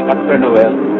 Pastor Noel.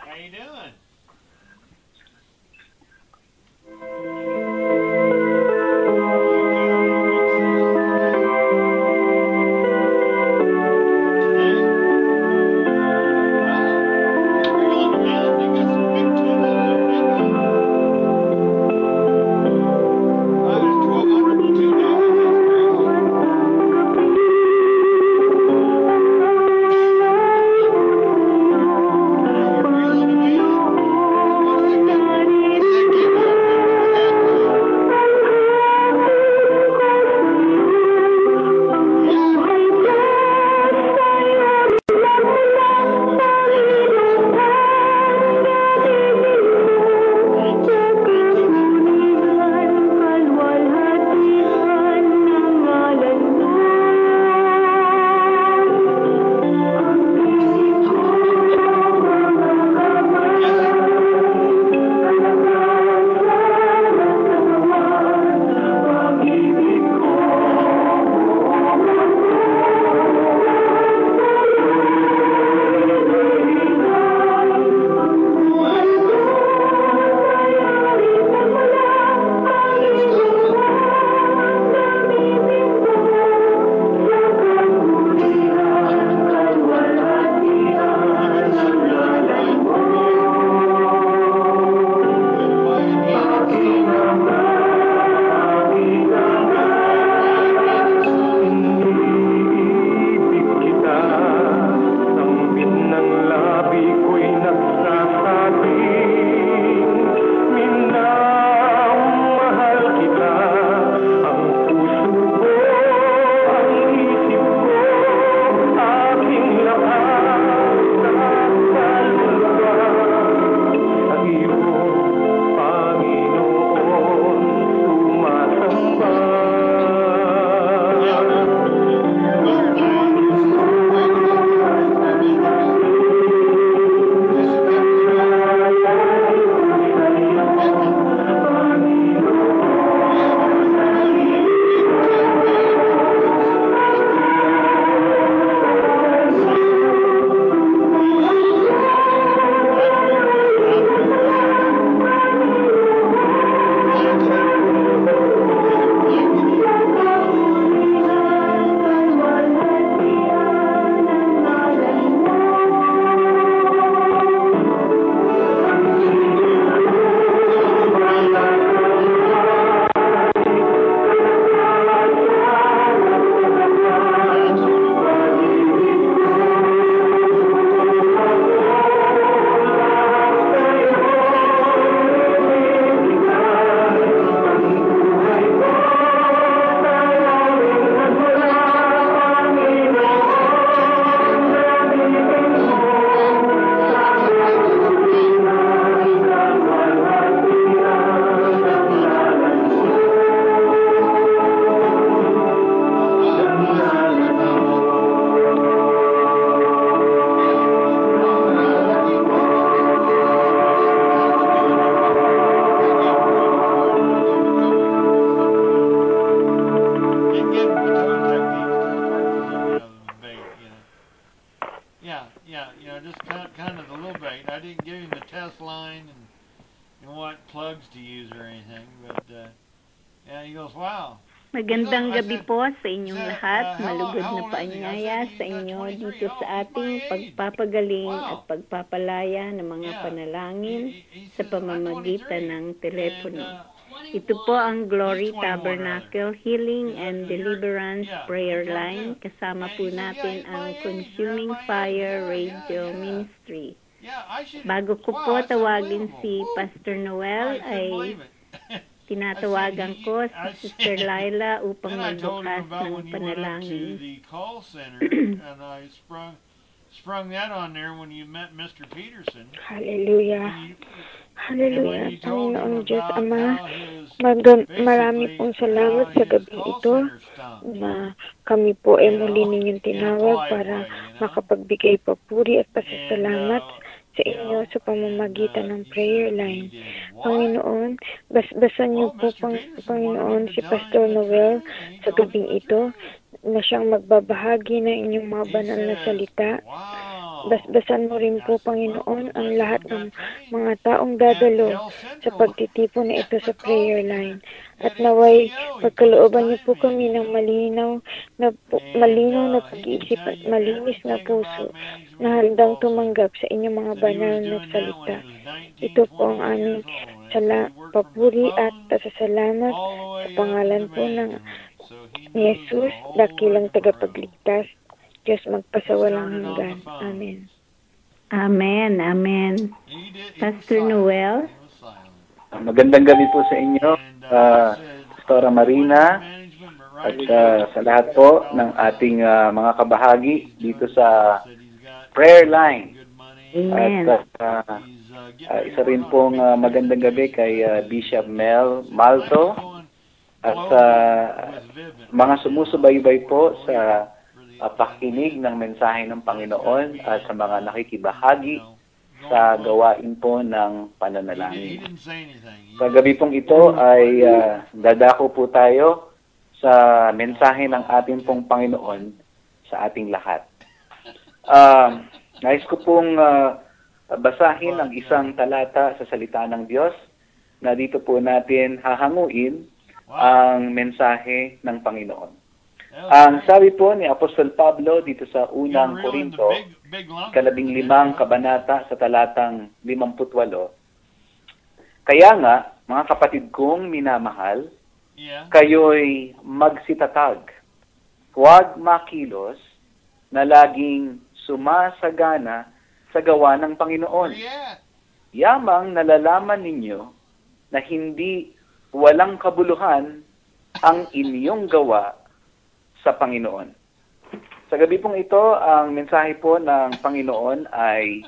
How you doing? I didn't give him the test line and what plugs to use or anything, but yeah, he goes, wow, Magandang gabi po sa inyong lahat. Malugod na paanyaya sa inyo dito sa ating pagpapagaling at pagpapalaya ng mga panalangin sa pamamagitan ng telepono. Ito po ang Glory Tabernacle Healing and Deliverance Prayer Line. Kasama po natin ang Consuming Fire Radio Ministry. Bago ko po tawagin si Pastor Noel, ay tinatawagan ko si Sister Laila upang magbukas ng panalangin. Sprung that on there when you met Mr. Peterson. Hallelujah. Hallelujah. Panginoong Diyos Ama, marami pong salamat sa gabi ito na kami po ay muli ninyong tinawag para makapagbigay papuri at pasasalamat sa inyo sa pamamagitan ng prayer line. Panginoon, basbasan niyo po, Panginoon, si Pastor Noel sa gabing ito na siyang magbabahagi ng inyong mga banal na salita. Basbasan mo rin po, Panginoon, ang lahat ng mga taong dadalo sa pagtitipon na ito sa prayer line. At naway, pagkalooban niyo po kami ng malinaw na pag-iisip at malinis na puso na handang tumanggap sa inyong mga banal na salita. Ito po ang aming papuri at pasasalamat sa pangalan po ng Jesus, dakilang tagapagligtas, Diyos magpasawalang hanggan. Amen. Amen. Amen. Pastor Noel? Magandang gabi po sa inyo, Pastora Marina, at sa lahat po ng ating mga kabahagi dito sa prayer line. Amen. At isa rin pong magandang gabi kay Bishop Mel Malto at sa mga sumusubaybay po sa pakinig ng mensahe ng Panginoon at sa mga nakikibahagi sa gawain po ng pananalangin. Sa gabi pong ito ay dadako po tayo sa mensahe ng ating pong Panginoon sa ating lahat. Nais ko pong basahin ang isang talata sa salita ng Diyos na dito po natin hahanguin ang mensahe ng Panginoon. Ang sabi po ni Apostol Pablo dito sa unang Korinto, 15 kabanata sa talatang 58, kaya nga, mga kapatid kong minamahal, kayo'y magsitatag, huwag makilos na laging sumasagana sa gawa ng Panginoon. Yamang nalalaman ninyo na hindi walang kabuluhan ang inyong gawa sa Panginoon. Sa gabi pong ito, ang mensahe po ng Panginoon ay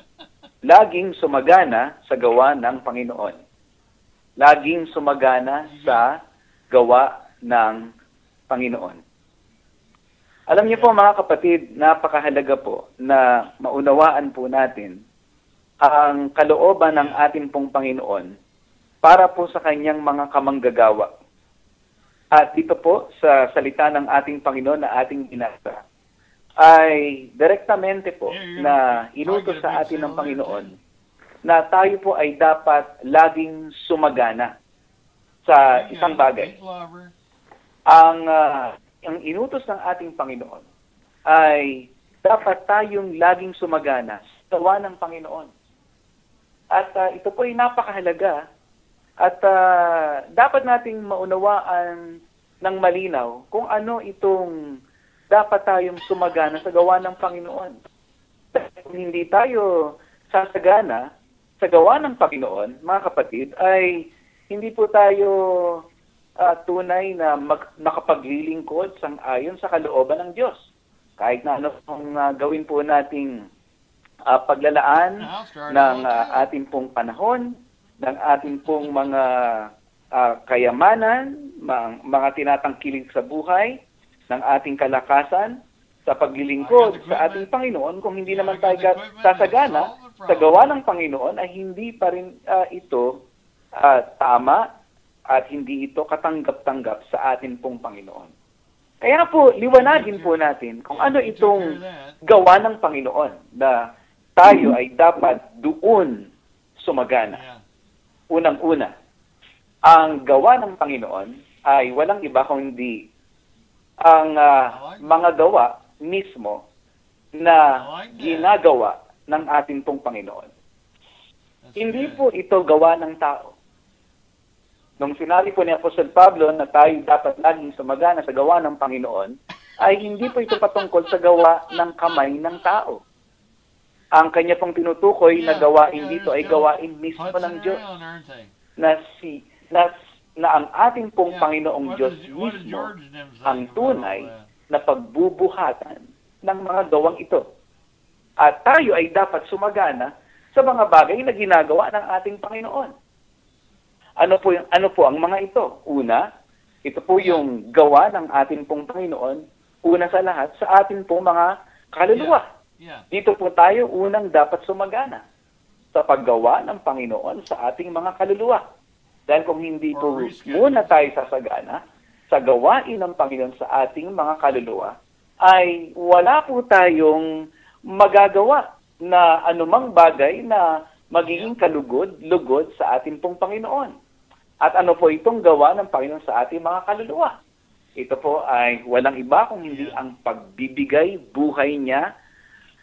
laging sumagana sa gawa ng Panginoon. Laging sumagana sa gawa ng Panginoon. Alam niyo po mga kapatid, napakahalaga po na maunawaan po natin ang kalooban ng ating pong Panginoon para po sa kanyang mga kamanggagawa. At dito po sa salita ng ating Panginoon na ating binasa ay direktamente po na inutos sa atin ng Panginoon na tayo po ay dapat laging sumagana sa isang bagay. Ang inutos ng ating Panginoon ay dapat tayong laging sumagana sa gawa ng Panginoon. At ito po ay napakahalaga at dapat nating maunawaan ng malinaw kung ano itong dapat tayong sumagana sa gawa ng Panginoon. Kung hindi tayo sasagana sa gawa ng Panginoon, mga kapatid, ay hindi po tayo tunay na makapaglilingkod sang-ayon sa kalooban ng Diyos. Kahit na ano pong gawin po nating paglalaan ng ating pong panahon, ng ating pong mga kayamanan, mga tinatangkilik sa buhay, ng ating kalakasan, sa paglilingkod sa ating Panginoon, kung hindi naman tayo sasagana sa gawa ng Panginoon, ay hindi pa rin ito tama at hindi ito katanggap-tanggap sa ating pong Panginoon. Kaya po, liwanagin po natin kung ano itong gawa ng Panginoon na tayo ay dapat doon sumagana. Unang-una, ang gawa ng Panginoon ay walang iba kundi ang mga gawa mismo na ginagawa ng ating pong Panginoon. Hindi po ito gawa ng tao. Nung sinabi po ni Apostol Pablo na tayo dapat laging sumagana sa gawa ng Panginoon, ay hindi po ito patungkol sa gawa ng kamay ng tao. Ang kanya pong tinutukoy na gawain dito ay gawain mismo ng Diyos. Na ang ating pong Panginoong Diyos mismo ang tunay na pagbubuhatan ng mga gawang ito. At tayo ay dapat sumagana sa mga bagay na ginagawa ng ating Panginoon. Ano po ang mga ito? Una, ito po yung gawa ng ating pong Panginoon. Una sa lahat, sa ating pong mga kaluluwa. Dito po tayo unang dapat sumagana sa paggawa ng Panginoon sa ating mga kaluluwa. Dahil kung hindi po muna tayo sasagana sa gawain ng Panginoon sa ating mga kaluluwa, ay wala po tayong magagawa na anumang bagay na magiging kalugod-lugod sa ating pong Panginoon. At ano po itong gawa ng Panginoon sa ating mga kaluluwa? Ito po ay walang iba kung hindi ang pagbibigay buhay niya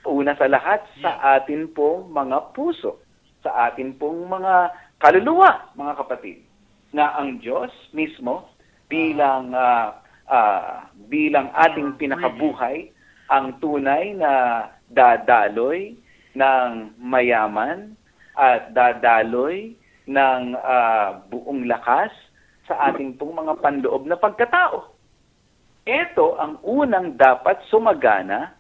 una sa lahat sa atin pong mga puso, sa atin pong mga kaluluwa, mga kapatid, na ang Diyos mismo bilang ating pinakabuhay, ang tunay na dadaloy ng mayaman at dadaloy ng buong lakas sa ating pong mga panloob na pagkatao. Ito ang unang dapat sumagana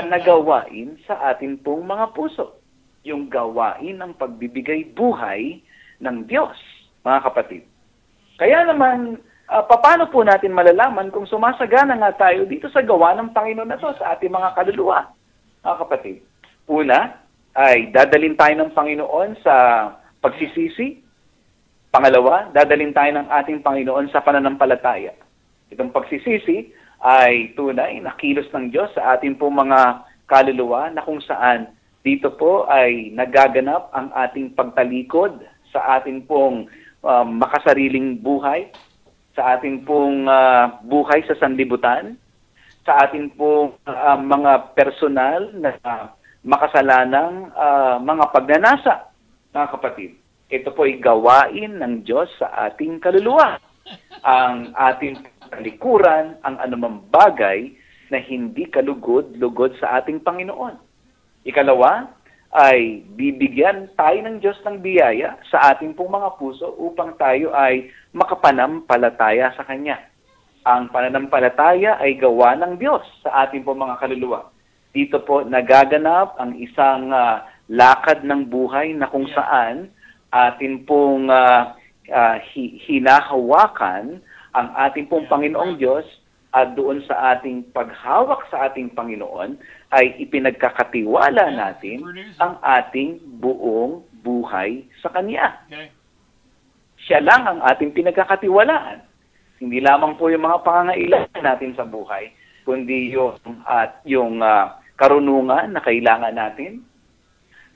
na gawain sa atin pong mga puso. Yung gawain ng pagbibigay buhay ng Diyos, mga kapatid. Kaya naman, paano po natin malalaman kung sumasagana nga tayo dito sa gawa ng Panginoon na to sa ating mga kaluluwa, mga kapatid? Una, ay dadalhin tayo ng Panginoon sa pagsisisi. Pangalawa, dadalhin tayo ng ating Panginoon sa pananampalataya. Itong pagsisisi ay tunay na kilos ng Diyos sa ating pong mga kaluluwa na kung saan dito po ay nagaganap ang ating pagtalikod sa ating pong makasariling buhay, sa ating pong buhay sa sanlibutan, sa ating pong mga personal na makasalanang mga pagnanasa, mga kapatid. Ito po ay gawain ng Diyos sa ating kaluluwa. Ang ating talikuran, ang anumang bagay na hindi kalugod-lugod sa ating Panginoon. Ikalawa, ay bibigyan tayo ng Diyos ng biyaya sa ating pong mga puso upang tayo ay makapanampalataya sa Kanya. Ang pananampalataya ay gawa ng Diyos sa ating pong mga kaluluwa. Dito po nagaganap ang isang lakad ng buhay na kung saan atin pong hinahawakan ang ating pong Panginoong Diyos at doon sa ating paghawak sa ating Panginoon ay ipinagkakatiwala natin ang ating buong buhay sa Kanya. Siya lang ang ating pinagkakatiwalaan. Hindi lamang po yung mga pangangailangan natin sa buhay, kundi yung karunungan na kailangan natin,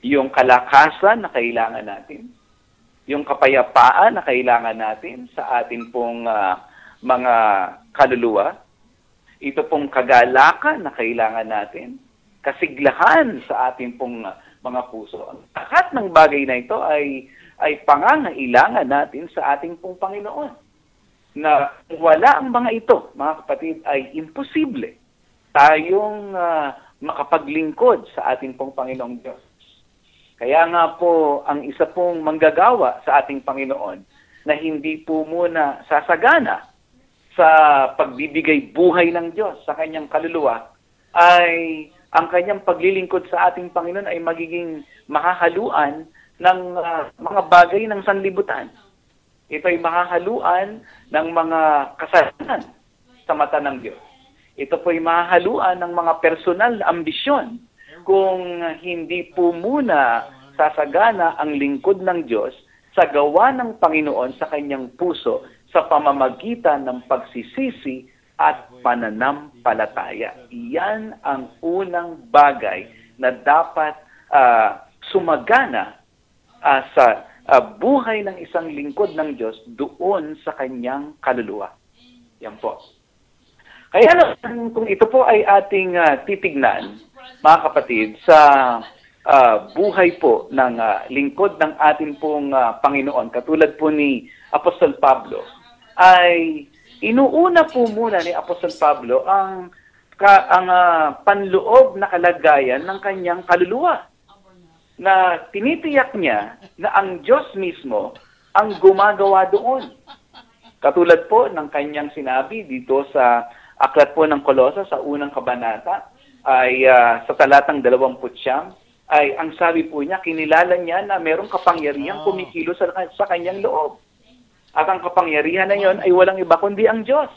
yung kalakasan na kailangan natin, yung kapayapaan na kailangan natin sa ating pong mga kaluluwa, ito pong kagalakan na kailangan natin, kasiglahan sa ating pong mga puso. Lahat ng bagay na ito ay pangangailangan natin sa ating pong Panginoon. Na wala ang mga ito, mga kapatid, ay imposible tayong makapaglingkod sa ating pong Panginoong Diyos. Kaya nga po, ang isa pong manggagawa sa ating Panginoon na hindi po muna sasagana sa pagbibigay buhay ng Diyos sa kanyang kaluluwa, ay ang kanyang paglilingkod sa ating Panginoon ay magiging makahaluan ng mga bagay ng sanlibutan. Ito ay makahaluan ng mga kasalanan sa mata ng Diyos. Ito po ay makahaluan ng mga personal na ambisyon kung hindi po muna sasagana ang lingkod ng Diyos sa gawa ng Panginoon sa kanyang puso sa pamamagitan ng pagsisisi at pananampalataya. Iyan ang unang bagay na dapat sumagana sa buhay ng isang lingkod ng Diyos doon sa kanyang kaluluwa. Yan po. Kaya kung ito po ay ating titignan, mga kapatid, sa buhay po ng lingkod ng ating pong Panginoon, katulad po ni Apostol Pablo, ay inuuna po muna ni Apostol Pablo ang panloob na kalagayan ng kanyang kaluluwa, na tinitiyak niya na ang Diyos mismo ang gumagawa doon. Katulad po ng kanyang sinabi dito sa aklat po ng Kolosas sa unang kabanata, ay sa talatang 20, ay ang sabi po niya, kinilala niya na mayroong kapangyarihang kumikilos sa kanyang loob. At ang kapangyarihan na yon ay walang iba kundi ang Diyos.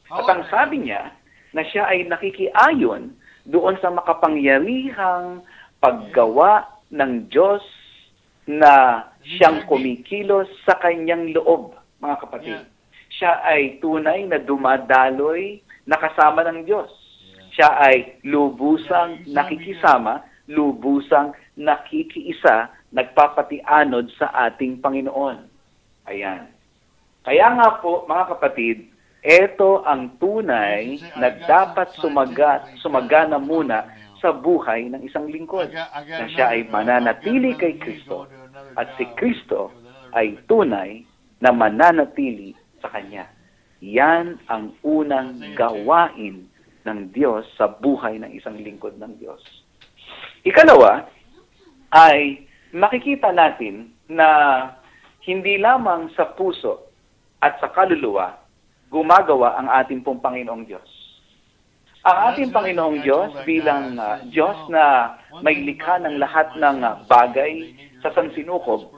At ang sabi niya, na siya ay nakikiayon doon sa makapangyarihang paggawa ng Diyos na siyang kumikilos sa kanyang loob, mga kapatid. Siya ay tunay na dumadaloy na kasama ng Diyos. Siya ay lubusang nakikisama, lubusang nakikiisa, nagpapatianod sa ating Panginoon. Ayan. Kaya nga po, mga kapatid, ito ang tunay na dapat sumagana muna sa buhay ng isang lingkod, na siya ay mananatili kay Kristo at si Kristo ay tunay na mananatili sa Kanya. Yan ang unang gawain ng Diyos sa buhay ng isang lingkod ng Diyos. Ikalawa ay makikita natin na hindi lamang sa puso at sa kaluluwa gumagawa ang ating pong Panginoong Diyos. Ang ating Panginoong Diyos bilang Diyos na may likha ng lahat ng bagay sa sansinukob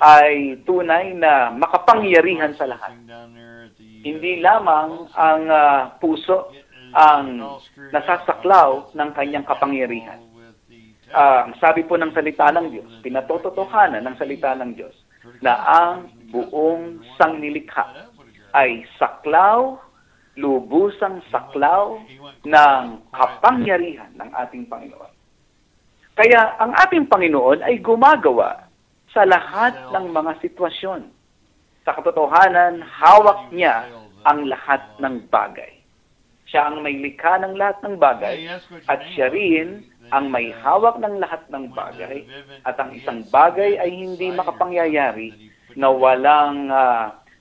ay tunay na makapangyarihan sa lahat. Hindi lamang ang puso ang nasasaklaw ng kanyang kapangyarihan. Sabi po ng salita ng Diyos, pinatototohanan ng salita ng Diyos, na ang buong sangnilikha ay saklaw, lubusang saklaw ng kapangyarihan ng ating Panginoon. Kaya ang ating Panginoon ay gumagawa sa lahat ng mga sitwasyon. Sa katotohanan, hawak niya ang lahat ng bagay. Siya ang may likha ng lahat ng bagay at siya rin ang may hawak ng lahat ng bagay, at ang isang bagay ay hindi makapangyayari na walang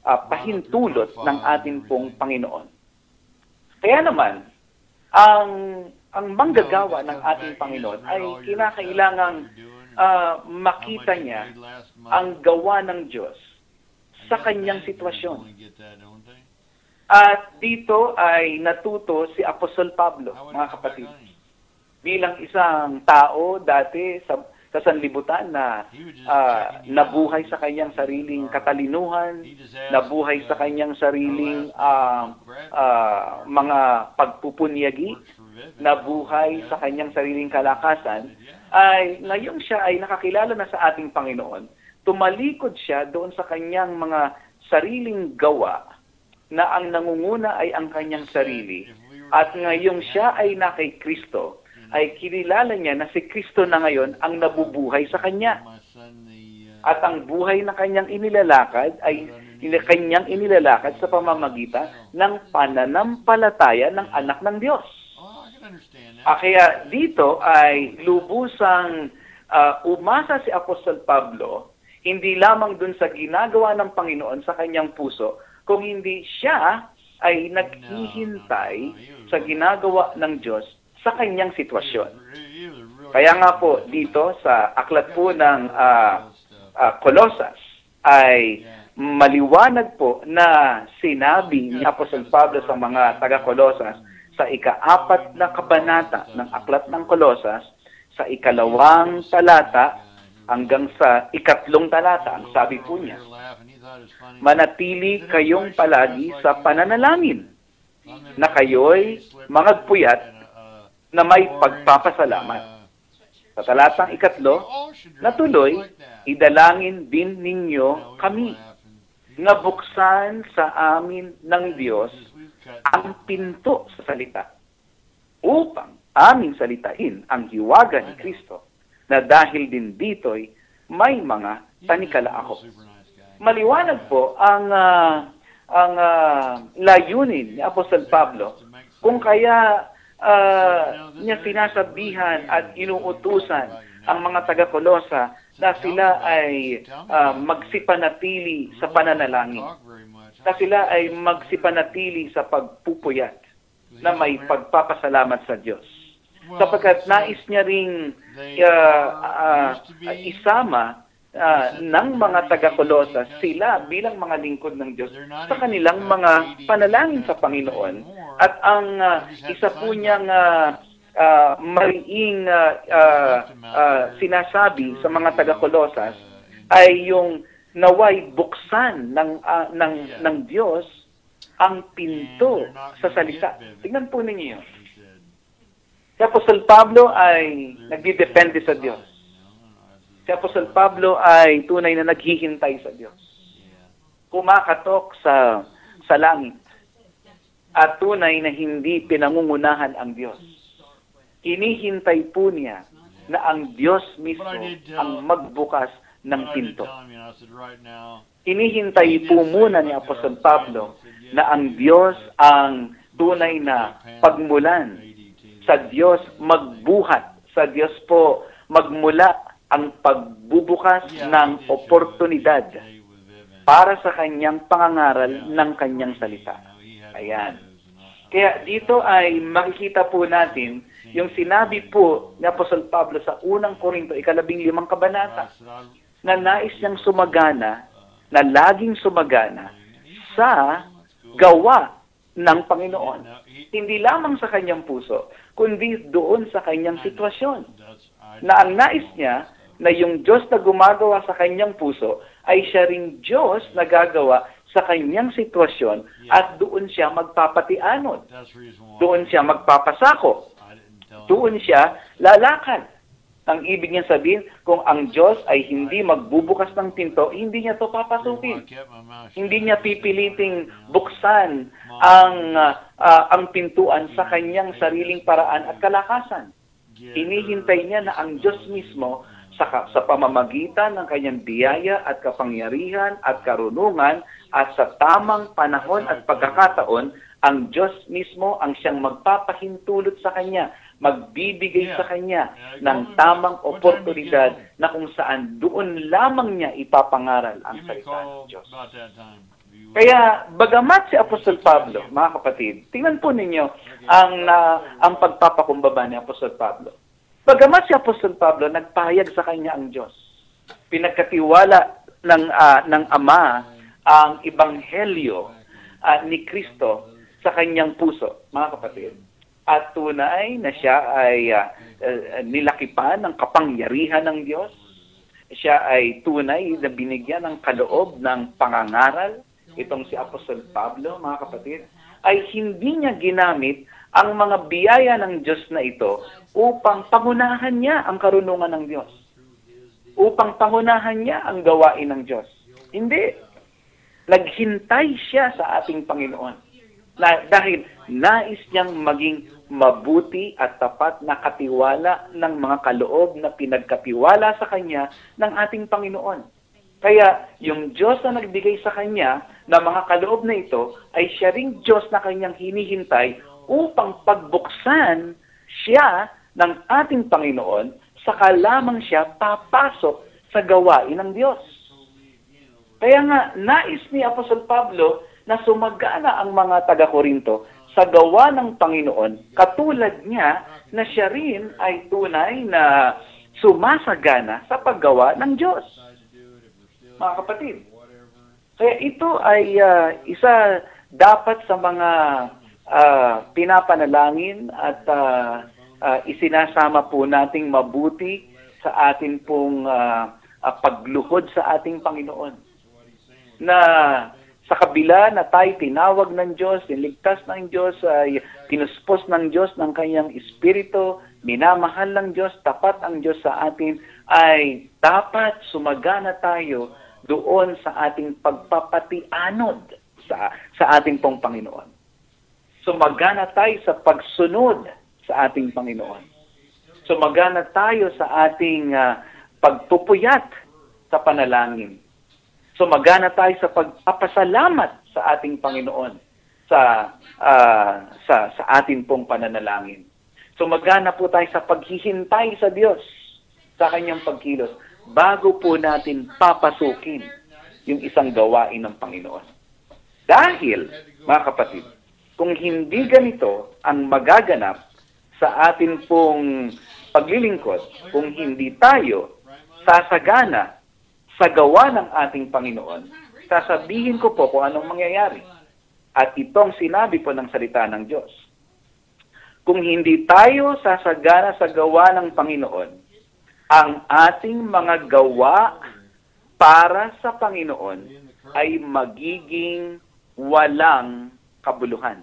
pahintulot ng ating pong Panginoon. Kaya naman, ang manggagawa ng ating Panginoon ay kinakailangang makita niya ang gawa ng Diyos sa kanyang sitwasyon. At dito ay natuto si Apostol Pablo, mga kapatid. Bilang isang tao dati sa sanlibutan na nabuhay sa kanyang sariling katalinuhan, nabuhay sa kanyang sariling mga pagpupunyagi, nabuhay sa kanyang sariling kalakasan, ay ngayon siya ay nakakilala na sa ating Panginoon. Tumalikod siya doon sa kanyang mga sariling gawa na ang nangunguna ay ang kanyang sarili. At ngayong siya ay na kay Kristo, ay kilala niya na si Kristo na ngayon ang nabubuhay sa kanya. At ang buhay na kanyang inilalakad ay kanyang inilalakad sa pamamagitan ng pananampalataya ng anak ng Diyos. Kaya dito ay lubusang umasa si Apostol Pablo, hindi lamang dun sa ginagawa ng Panginoon sa kanyang puso, kung hindi siya ay naghihintay sa ginagawa ng Diyos sa kanyang sitwasyon. Kaya nga po dito sa aklat po ng Kolosas ay maliwanag po na sinabi ni Apostol Pablo sa mga taga-Kolosas sa ika-4 na kabanata ng aklat ng Kolosas, sa 2 talata hanggang sa 3 talata, ang sabi po niya, manatili kayong palagi sa pananalangin, na kayo'y magpuyat na may pagpapasalamat. Sa talatang 3, natuloy, idalangin din ninyo kami, na buksan sa amin ng Diyos ang pinto sa salita, upang aming salitain ang hiwaga ni Kristo, na dahil din dito'y may mga tanikalaakot. Maliwanag po ang layunin ni Apostol Pablo Kung kaya niya sinasabihan at inuutusan ang mga taga-Kolosa na sila ay magsipanatili sa pananalangin, na sila ay magsipanatili sa pagpupuyat na may pagpapasalamat sa Diyos. Sapagkat nais niya ring isama ng mga taga-Kolosa sila bilang mga lingkod ng Diyos sa kanilang mga panalangin sa Panginoon. At ang isa po niyang mariing sinasabi sa mga taga-Kolosas ay yung naway buksan ng Diyos ang pinto sa salita. Tingnan po ninyo yun. Si Apostol Pablo ay nagdidepende sa Diyos. Si Apostol Pablo ay tunay na naghihintay sa Diyos. Kumakatok sa langit. At tunay na hindi pinangungunahan ang Diyos. Hinihintay po niya na ang Diyos mismo ang magbukas ng pinto. Hinihintay po muna ni Apostol Pablo na ang Diyos ang tunay na pagmulan. Sa Diyos magbuhat. Sa Diyos po magmula ang pagbubukas ng oportunidad para sa kanyang pangangaral ng kanyang salita. Ayan. Kaya dito ay makikita po natin yung sinabi po ni Apostol Pablo sa unang Korinto, 15 kabanata, na nais niyang sumagana, na laging sumagana sa gawa ng Panginoon. Hindi lamang sa kanyang puso, kundi doon sa kanyang sitwasyon. Na ang nais niya na yung Diyos na gumagawa sa kanyang puso ay siya ring Diyos na gagawa sa kanyang sitwasyon at doon siya magpapatianod. Doon siya magpapasako. Doon siya lalakad. Ang ibig niya sabihin, kung ang Diyos ay hindi magbubukas ng pinto, hindi niya to papasukin. Hindi niya pipiliting buksan ang pintuan sa kanyang sariling paraan at kalakasan. Hinihintay niya na ang Diyos mismo sa pamamagitan ng kanyang biyaya at kapangyarihan at karunungan at sa tamang panahon at pagkakataon, ang Diyos mismo ang siyang magpapahintulot sa kanya, magbibigay sa kanya ng tamang oportunidad na kung saan doon lamang niya ipapangaral ang salita ng Diyos. Kaya, bagamat si Apostol Pablo, mga kapatid, tingnan po ninyo ang pagpapakumbaba ni Apostol Pablo. Bagamat si Apostol Pablo, nagpahayag sa kanya ang Diyos. Pinagkatiwala ng Ama ang ebanghelyo ni Kristo sa kanyang puso, mga kapatid. At tunay na siya ay nilakipan ng kapangyarihan ng Diyos. Siya ay tunay na binigyan ng kaloob ng pangangaral. Itong si Apostol Pablo, mga kapatid, ay hindi niya ginamit ang mga biyaya ng Diyos na ito upang pangunahan niya ang karunungan ng Diyos. Upang pangunahan niya ang gawain ng Diyos. Hindi. Naghintay siya sa ating Panginoon. Dahil nais niyang maging mabuti at tapat na katiwala ng mga kaloob na pinagkatiwala sa Kanya ng ating Panginoon. Kaya yung Diyos na nagbigay sa Kanya ng mga kaloob na ito ay siya ring Diyos na Kanyang hinihintay upang pagbuksan siya ng ating Panginoon, saka lamang siya papasok sa gawain ng Diyos. Kaya nga, nais ni Apostol Pablo na sumagana ang mga taga-Korinto sa gawa ng Panginoon, katulad niya na siya rin ay tunay na sumasagana sa paggawa ng Diyos. Mga kapatid, kaya ito ay isa dapat sa mga pinapanalangin at isinasama po nating mabuti sa atin pong pagluhod sa ating Panginoon. Na sa kabila na tayo tinawag ng Diyos, niligtas ng Diyos, ay pinuspos ng Diyos ng kanyang espiritu, minamahal ng Diyos, tapat ang Diyos sa atin, ay dapat sumagana tayo doon sa ating pagpapatianod sa ating pong Panginoon. Sumagana tayo sa pagsunod sa ating Panginoon. Sumagana tayo sa ating pagpupuyat sa panalangin. Sumagana tayo sa pagpapasalamat sa ating Panginoon. sa atin pong pananalangin. So magana po tayo sa paghihintay sa Diyos sa kanyang pagkilos bago po natin papasukin yung isang gawain ng Panginoon. Dahil, mga kapatid, kung hindi ganito ang magaganap sa atin pong paglilingkod, kung hindi tayo sasagana sa gawa ng ating Panginoon, sasabihin ko po kung anong mangyayari. At itong sinabi po ng salita ng Diyos. Kung hindi tayo sasagana sa gawa ng Panginoon, ang ating mga gawa para sa Panginoon ay magiging walang kabuluhan.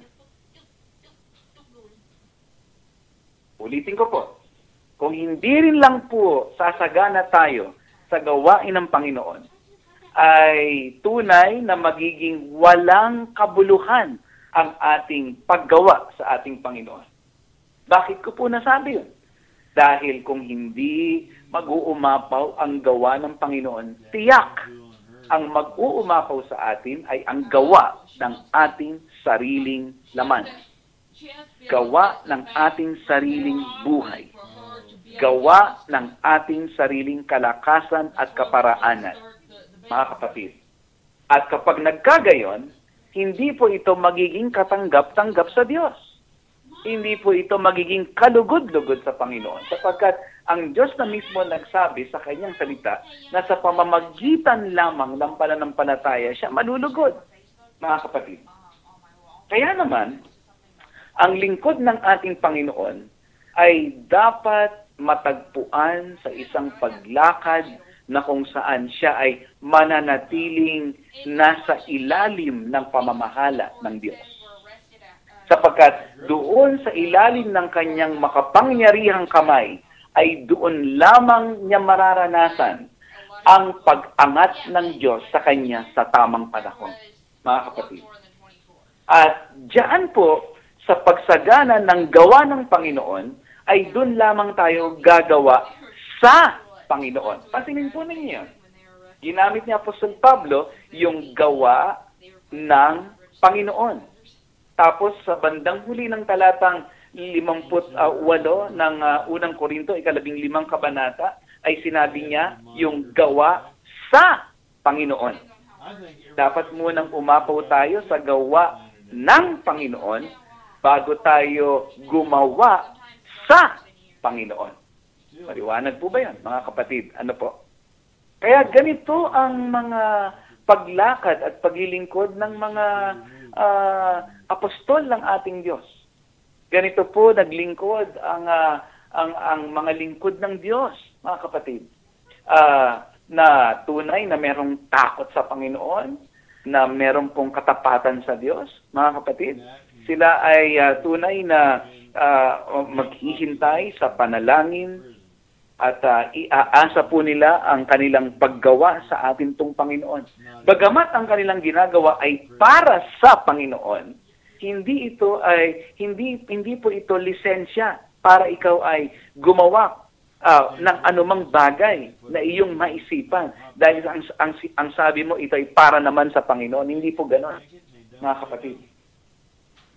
Ulitin ko po. Kung hindi rin lang po sasagana tayo sa gawain ng Panginoon, ay tunay na magiging walang kabuluhan ang ating paggawa sa ating Panginoon. Bakit ko po nasabi yun? Dahil kung hindi mag-uumapaw ang gawa ng Panginoon, tiyak ang mag-uumapaw sa atin ay ang gawa ng ating sariling laman. Gawa ng ating sariling buhay. Gawa ng ating sariling kalakasan at kaparaanan, mga kapatid. At kapag nagkagayon, hindi po ito magiging katanggap-tanggap sa Diyos. Hindi po ito magiging kalugod-lugod sa Panginoon. Sapagkat ang Diyos na mismo nagsabi sa kanyang salita na sa pamamagitan lamang ng pananampalataya siya malulugod, mga kapatid. Kaya naman, ang lingkod ng ating Panginoon ay dapat matagpuan sa isang paglakad na kung saan siya ay mananatiling nasa ilalim ng pamamahala ng Diyos. Sapagkat doon sa ilalim ng kanyang makapangyarihang kamay ay doon lamang niya mararanasan ang pag-angat ng Diyos sa kanya sa tamang panahon, mga kapatid. At diyan po, sa pagsagana ng gawa ng Panginoon, ay doon lamang tayo gagawa sa Panginoon. Pansinin po ninyo, ginamit ni Apostol Pablo yung gawa ng Panginoon. Tapos sa bandang huli ng talatang 58 ng unang Korinto, 15 kabanata, ay sinabi niya yung gawa sa Panginoon. Dapat munang umapaw tayo sa gawa ng Panginoon bago tayo gumawa sa Panginoon. Maliwanag po ba yan, mga kapatid? Ano po? Kaya ganito ang mga paglakad at paglilingkod ng mga apostol ng ating Diyos. Ganito po naglingkod ang mga lingkod ng Diyos, mga kapatid. Na tunay na merong takot sa Panginoon, na merong pong katapatan sa Diyos, mga kapatid. Sila ay tunay na maghihintay sa panalangin at iaasa po nila ang kanilang paggawa sa atin tong Panginoon. Bagamat ang kanilang ginagawa ay para sa Panginoon, hindi po ito lisensya para ikaw ay gumawa ng anumang bagay na iyong maisipan. Dahil ang sabi mo, ito ay para naman sa Panginoon. Hindi po gano'n, mga kapatid.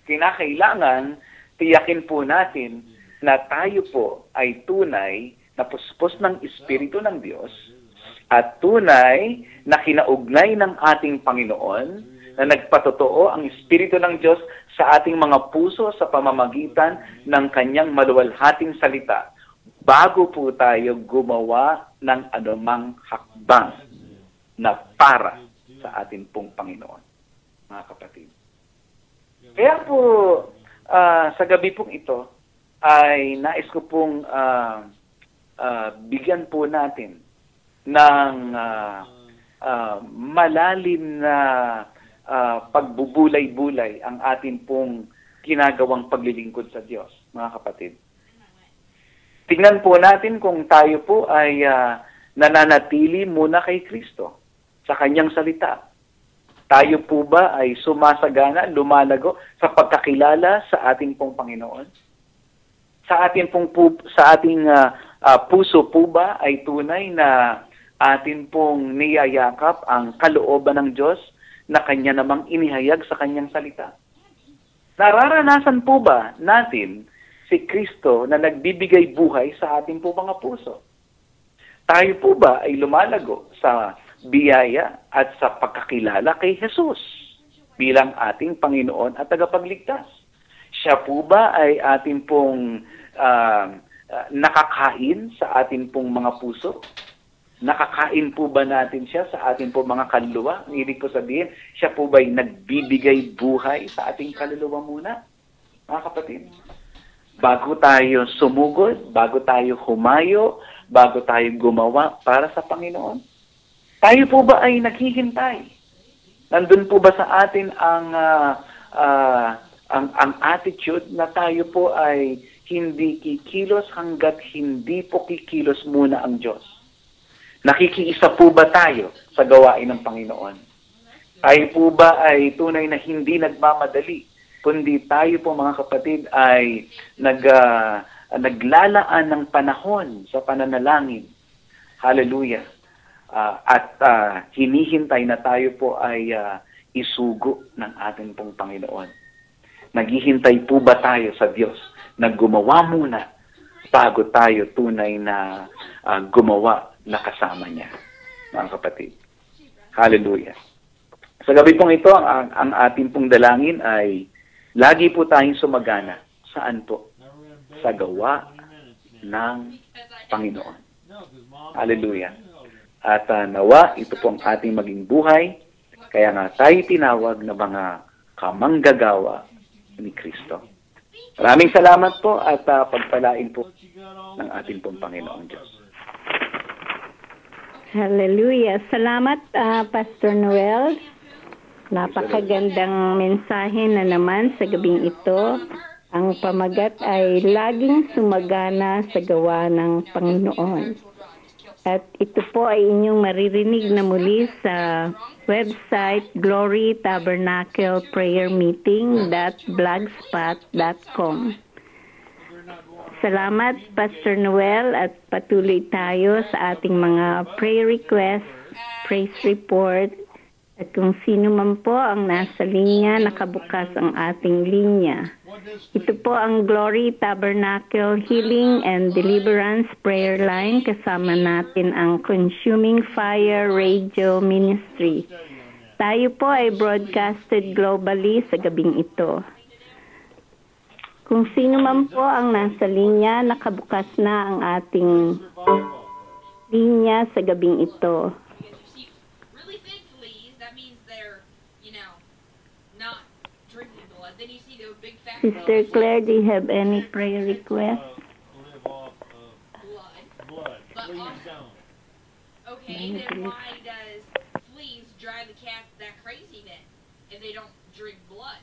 Kinakailangan, tiyakin po natin na tayo po ay tunay na puspos ng Espiritu ng Diyos at tunay na kinaugnay ng ating Panginoon na nagpatotoo ang Espiritu ng Diyos sa ating mga puso sa pamamagitan ng kanyang maluwalhating salita bago po tayo gumawa ng anumang hakbang na para sa ating pong Panginoon, mga kapatid. Kaya po, sa gabi pong ito, ay nais ko pong bigyan po natin ng malalim na pagbubulay-bulay ang atin pong ginagawang paglilingkod sa Diyos, mga kapatid. Tingnan po natin kung tayo po ay nananatili muna kay Kristo sa kanyang salita. Tayo po ba ay sumasagana, lumalago sa pagkakilala sa ating pong Panginoon? Sa ating puso po ba ay tunay na atin pong niyayakap ang kalooban ng Diyos na kanya namang inihayag sa kanyang salita? Nararanasan po ba natin si Kristo na nagbibigay buhay sa ating po mga puso? Tayo po ba ay lumalago sa biyaya at sa pagkakilala kay Jesus bilang ating Panginoon at tagapagligtas? Siya po ba ay ating pong nakakain sa ating pong mga puso? Nakakain po ba natin siya sa ating pong mga kaluluwa? Ang ibig ko sabihin, siya po ba ay nagbibigay buhay sa ating kaluluwa muna? Mga kapatid, bago tayo sumugod, bago tayo humayo, bago tayo gumawa para sa Panginoon, tayo po ba ay naghihintay? Nandun po ba sa atin ang attitude na tayo po ay hindi kikilos hanggat hindi po kikilos muna ang Diyos? Nakikiisa po ba tayo sa gawain ng Panginoon? Tayo po ba ay tunay na hindi nagmamadali, kundi tayo po mga kapatid ay naglalaan ng panahon sa pananalangin? Hallelujah. At hinihintay na tayo po ay isugo ng ating pong Panginoon. Naghihintay po ba tayo sa Diyos na gumawa muna bago tayo tunay na gumawa na kasama niya, mga kapatid? Hallelujah. Sa gabi pong ito, ang ating pong dalangin ay lagi po tayong sumagana. Saan po? Sa gawa ng Panginoon. Hallelujah. At nawa, ito po ang ating maging buhay. Kaya nga tayo tinawag na mga kamanggagawa ni Kristo. Maraming salamat po at pagpalain po ng ating pong Panginoong Diyos. Hallelujah. Salamat, Pastor Noel. Napakagandang mensahe na naman sa gabing ito. Ang pamagat ay laging sumagana sa gawa ng Panginoon. At ito po ay inyong maririnig na muli sa website glorytabernacleprayermeeting.blogspot.com. Salamat, Pastor Noel, at patuloy tayo sa ating mga prayer requests, praise report, at kung sino man po ang nasa linya, nakabukas ang ating linya. Ito po ang Glory Tabernacle Healing and Deliverance Prayer Line. Kasama natin ang Consuming Fire Radio Ministry. Tayo po ay broadcasted globally sa gabing ito. Kung sino man po ang nasa linya, nakabukas na ang ating linya sa gabing ito. Really big fleas, that means they're, not drinking blood. Then you see those big fat Sister Claire, do you have any prayer requests? Live off blood. But Please also, don't. okay, then why does fleas drive the cats that crazy then, if they don't drink blood?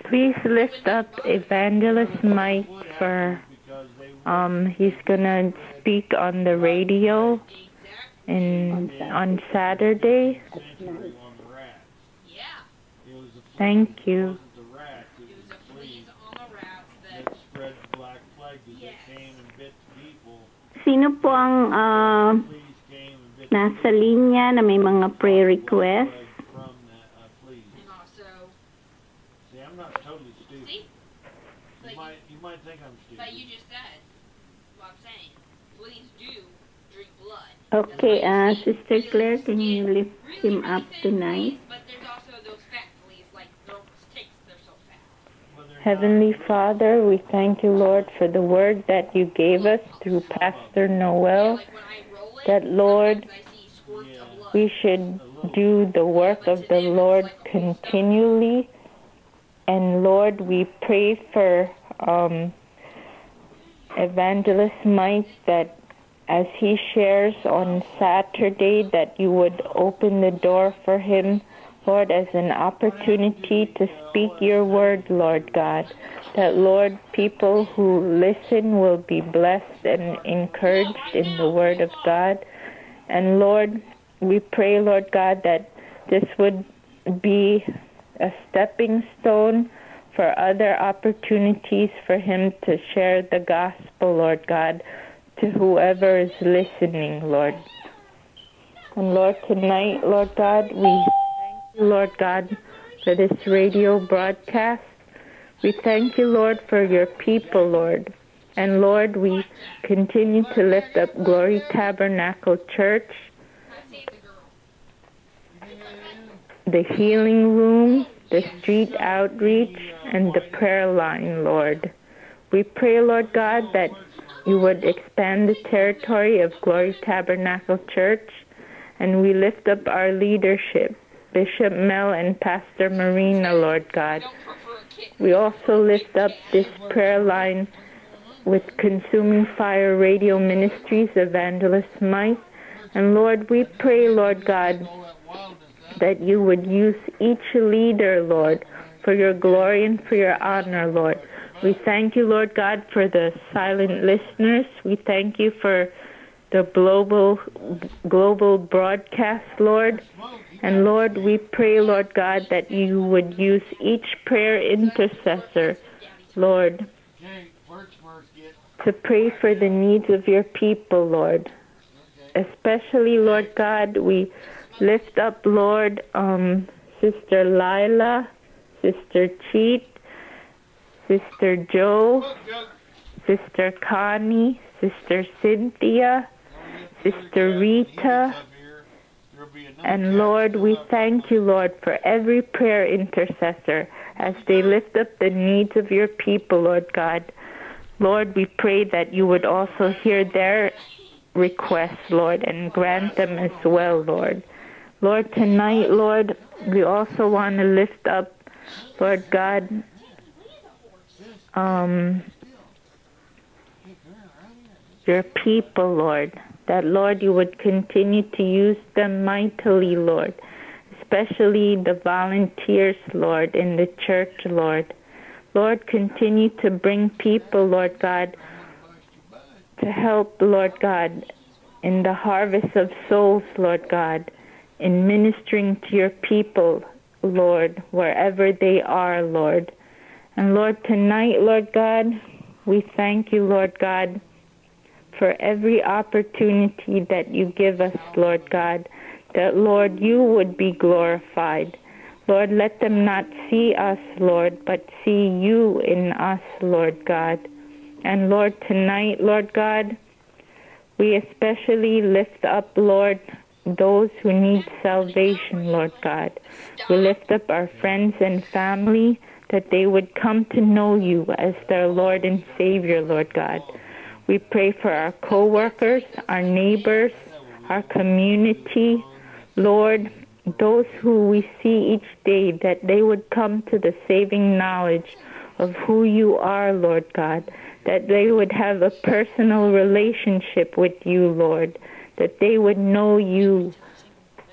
Please lift up Evangelist Mike for he's gonna speak on the radio on Saturday. Yeah. Thank you. It was the fleas on the rats that Spread black plague that came and bit people. Sino po ang Fleas came and bit nasa linya na may mga prayer requests? from that fleas. and also, See, I'm not totally stupid. see? Like, You might think I'm but stupid. you just said what I'm saying. Fleas do drink blood. Okay, Sister Claire, can you lift him Really up thin tonight? fleas, but there's also those fat fleas, like those sticks, they're so fat. Heavenly Father, we thank you, Lord, for the word that you gave us through Pastor Noel, Like when I roll it, that, Lord, sometimes I see squirts of blood. we should do the work of the Lord continually. And Lord, we pray for Evangelist Mike, that as he shares on Saturday, that you would open the door for him, Lord, as an opportunity to speak your word, Lord God. That, Lord, people who listen will be blessed and encouraged in the word of God. And Lord, we pray, Lord God, that this would be a stepping stone for other opportunities for him to share the gospel, Lord God, to whoever is listening, Lord. And Lord, tonight, Lord God, we thank you, Lord God, for this radio broadcast. We thank you, Lord, for your people, Lord. And Lord, we continue to lift up Glory Tabernacle Church, the healing room, the street outreach, and the prayer line, Lord. We pray, Lord God, that you would expand the territory of Glory Tabernacle Church, and we lift up our leadership, Bishop Mel and Pastor Marina, Lord God. We also lift up this prayer line with Consuming Fire Radio Ministries, Evangelist Mike. And Lord, we pray, Lord God, that you would use each leader, Lord, for your glory and for your honor, Lord. We thank you, Lord God, for the silent listeners. We thank you for the global broadcast, Lord. And Lord, we pray, Lord God, that you would use each prayer intercessor, Lord, to pray for the needs of your people, Lord. Especially, Lord God, we lift up, Lord, Sister Lila, Sister Cheat, Sister Joe, Sister Connie, Sister Cynthia, Sister Rita. And Lord, we thank you, Lord, for every prayer intercessor as they lift up the needs of your people, Lord God. Lord, we pray that you would also hear their requests, Lord, and grant them as well, Lord. Lord, tonight, Lord, we also want to lift up, Lord God, your people, Lord, that, Lord, you would continue to use them mightily, Lord, especially the volunteers, Lord, in the church, Lord. Lord, continue to bring people, Lord God, to help, Lord God, in the harvest of souls, Lord God, in ministering to your people, Lord, wherever they are, Lord. And Lord, tonight, Lord God, we thank you, Lord God, for every opportunity that you give us, Lord God, that, Lord, you would be glorified. Lord, let them not see us, Lord, but see you in us, Lord God. And Lord, tonight, Lord God, we especially lift up, Lord, those who need salvation, Lord God. We lift up our friends and family, that they would come to know you as their Lord and Savior, Lord God. We pray for our co-workers, our neighbors, our community, Lord, those who we see each day, that they would come to the saving knowledge of who you are, Lord God, that they would have a personal relationship with you, Lord, that they would know you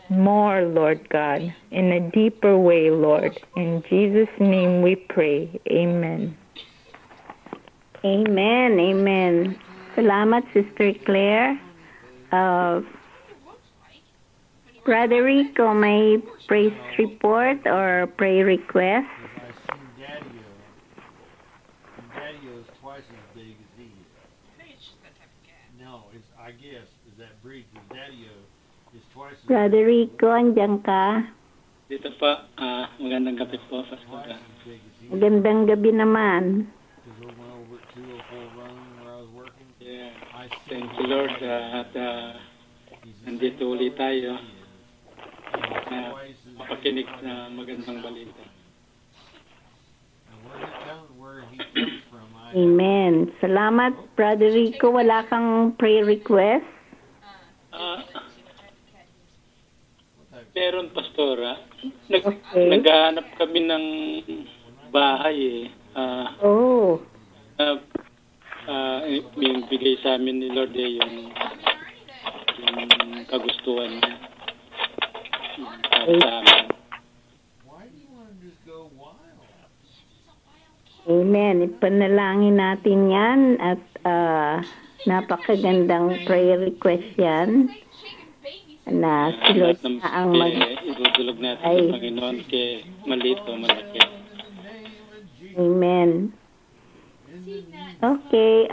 more, Lord God, in a deeper way, Lord. In Jesus' name we pray. Amen. Amen, amen. Salamat, Sister Claire. Brother Rico, may praise report or prayer request? I seen Daddy-O is twice as big as he is. Maybe it's just that type of cat. No, I guess, is that breed, because Daddy-O is twice as Brother Rico, andyan ka? Dito pa, magandang gabi po, Pastor. big as he is. Magandang gabi naman. Because we went over at 204 Run where I was working. Yeah. I Thank you, Lord, at nandito ulit tayo na mapakinig na magandang balita. Where he comes from, Amen. Salamat, Brother Rico. Wala kang prayer request? Meron, Pastora. Okay. Naghahanap kami ng bahay yung bigay sa amin ni Lord yung kagustuhan niya. Sa amin. why do you want to just go wild? Amen. Ipanalangin natin yan at napakagandang prayer request yan na si Lord na ang idudulog natin sa Panginoon kay maliit o malaki. Amen. Okay,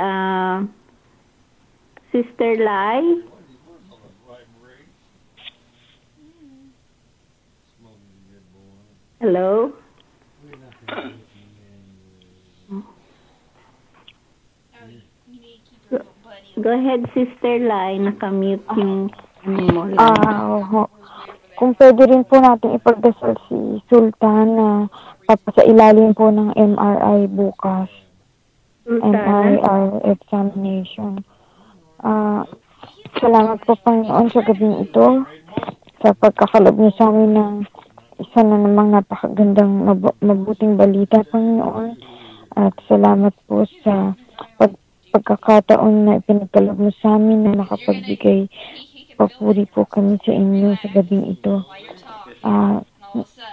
Sister Lai. Hello? Go ahead, Sister Lai. Nakamute yung mo lang. Kung pwede rin po natin ipagdasal si Sultan na papasailalim po ng MRI bukas. MRI examination. Salamat po, Panginoon, sa gabing ito sa pagkakalob niyo sa amin ng isa na namang napakagandang mabuting balita, Panginoon. At salamat po sa pagkakataon na ipinagkalob mo sa amin na nakapagbigay papuri po kami sa inyo sa gabing ito.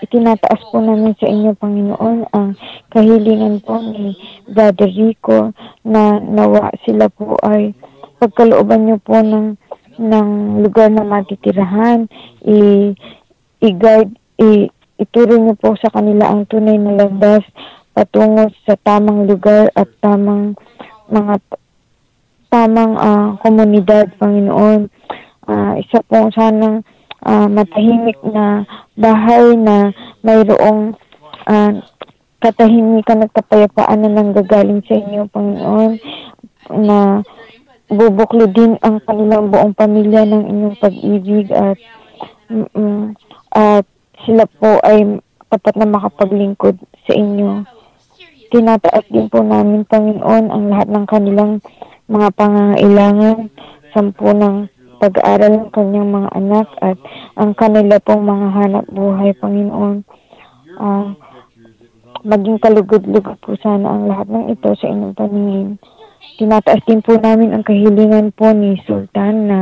Itinataas po namin sa inyo, Panginoon, ang kahilingan po ni Brother Rico na nawa sila po ay pagkalooban niyo po ng lugar na matitirahan, i-guide, ituro niyo po sa kanila ang tunay na landas patungo sa tamang lugar at tamang komunidad, Panginoon. Isa po sanang matahimik na bahay na mayroong katahimikan at kapayapaan na nanggagaling sa inyo, Panginoon, na bubuklo din ang kanilang buong pamilya ng inyong pag-ibig at sila po ay tapat na makapaglingkod sa inyo. Tinataas din po namin, Panginoon, ang lahat ng kanilang mga pangangailangan, sampu ng pag-aaral ng kanyang mga anak at ang kanila pong mga hanap buhay, Panginoon. Maging kalugod-lugod po sana ang lahat ng ito sa inyong paningin. Tinataas din po namin ang kahilingan po ni Sultan na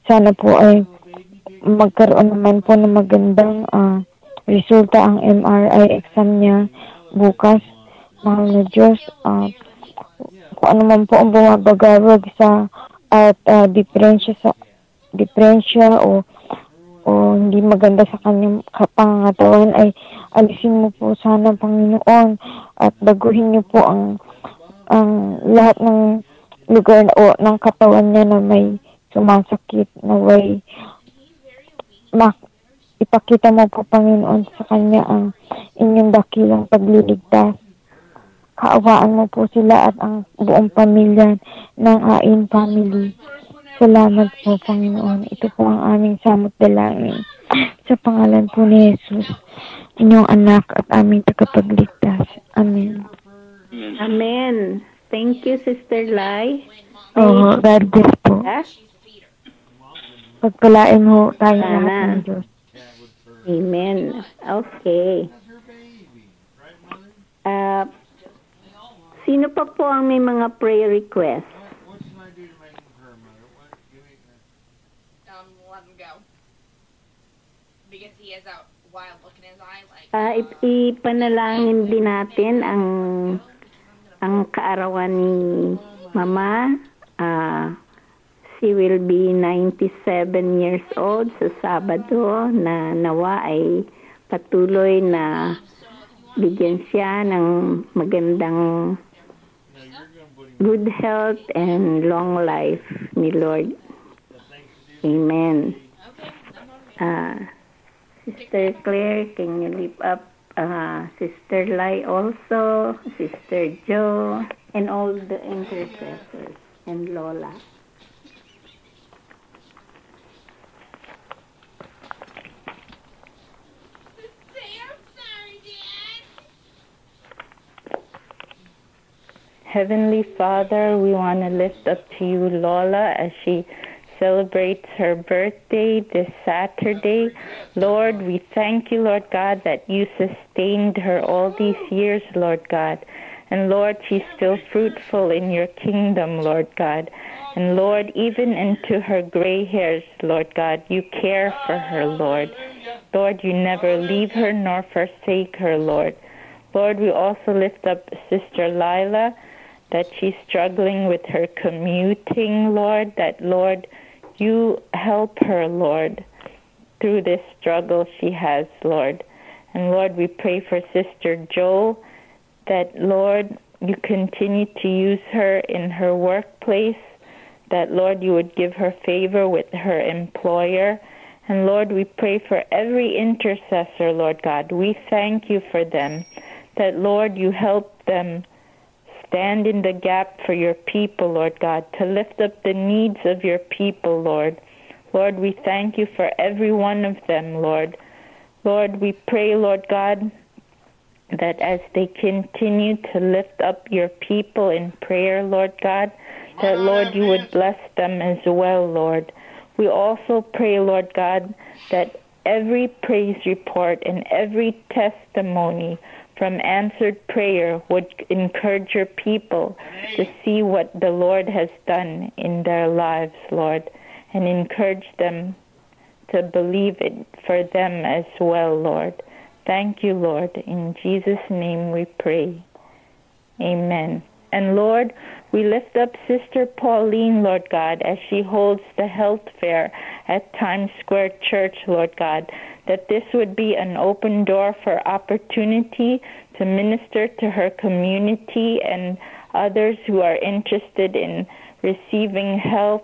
sana po ay magkaroon naman po ng magandang resulta ang MRI exam niya bukas. Mahal na Diyos, kung ano man po ang bumabagawag sa depresya o hindi maganda sa kanyang pangangatawan ay alisin mo po sana, Panginoon, at baguhin niyo po ang lahat ng lugar o ng katawan niya na may sumasakit, na may ipakita mo po, Panginoon, sa kanya ang inyong dakilang pagliligtas. Kaawaan mo po sila at ang buong pamilya ng Ain family. Salamat po, Panginoon. Ito po ang aming samot dalangin. Sa pangalan po ni Jesus, inyong anak at aming tagapagligtas. Amen. Amen. Thank you, Sister Lai. God bless po. Pagpalain mo tayo lahat ng Diyos. Amen. Okay. Sino pa po ang may mga prayer requests? What should I do to make him prayer, Mother? What, give me, Let him go. Because he has a wild look in his eye, like... Ipanalangin din natin ang kaarawan ni Mama. She will be 97 years old sa Sabado na nawa ay patuloy na bigyan siya ng magandang good health and long life ni Lord. Amen. Sister Claire, can you lift up Sister Lai also, Sister Joe, and all the intercessors, and Lola. Heavenly Father, we want to lift up to you Lola as she celebrates her birthday this Saturday. Lord, we thank you, Lord God, that you sustained her all these years, Lord God. And Lord, she's still fruitful in your kingdom, Lord God. And Lord, even into her gray hairs, Lord God, you care for her, Lord. Lord, you never leave her nor forsake her, Lord. Lord, we also lift up Sister Lila, that she's struggling with her commuting, Lord, that, Lord, you help her, Lord, through this struggle she has, Lord. And, Lord, we pray for Sister Jo, that, Lord, you continue to use her in her workplace, that, Lord, you would give her favor with her employer, And Lord, we pray for every intercessor, Lord God. We thank you for them, that, Lord, you help them stand in the gap for your people, Lord God, to lift up the needs of your people, Lord. Lord, we thank you for every one of them, Lord. Lord, we pray, Lord God, that as they continue to lift up your people in prayer, Lord God, that, Lord, you would bless them as well, Lord. We also pray, Lord God, that every praise report and every testimony from answered prayer would encourage your people to see what the Lord has done in their lives, Lord, and encourage them to believe it for them as well, Lord. Thank you, Lord. In Jesus' name we pray. Amen. And Lord, we lift up Sister Pauline, Lord God, as she holds the health fair at Times Square Church, Lord God, that this would be an open door for opportunity to minister to her community and others who are interested in receiving health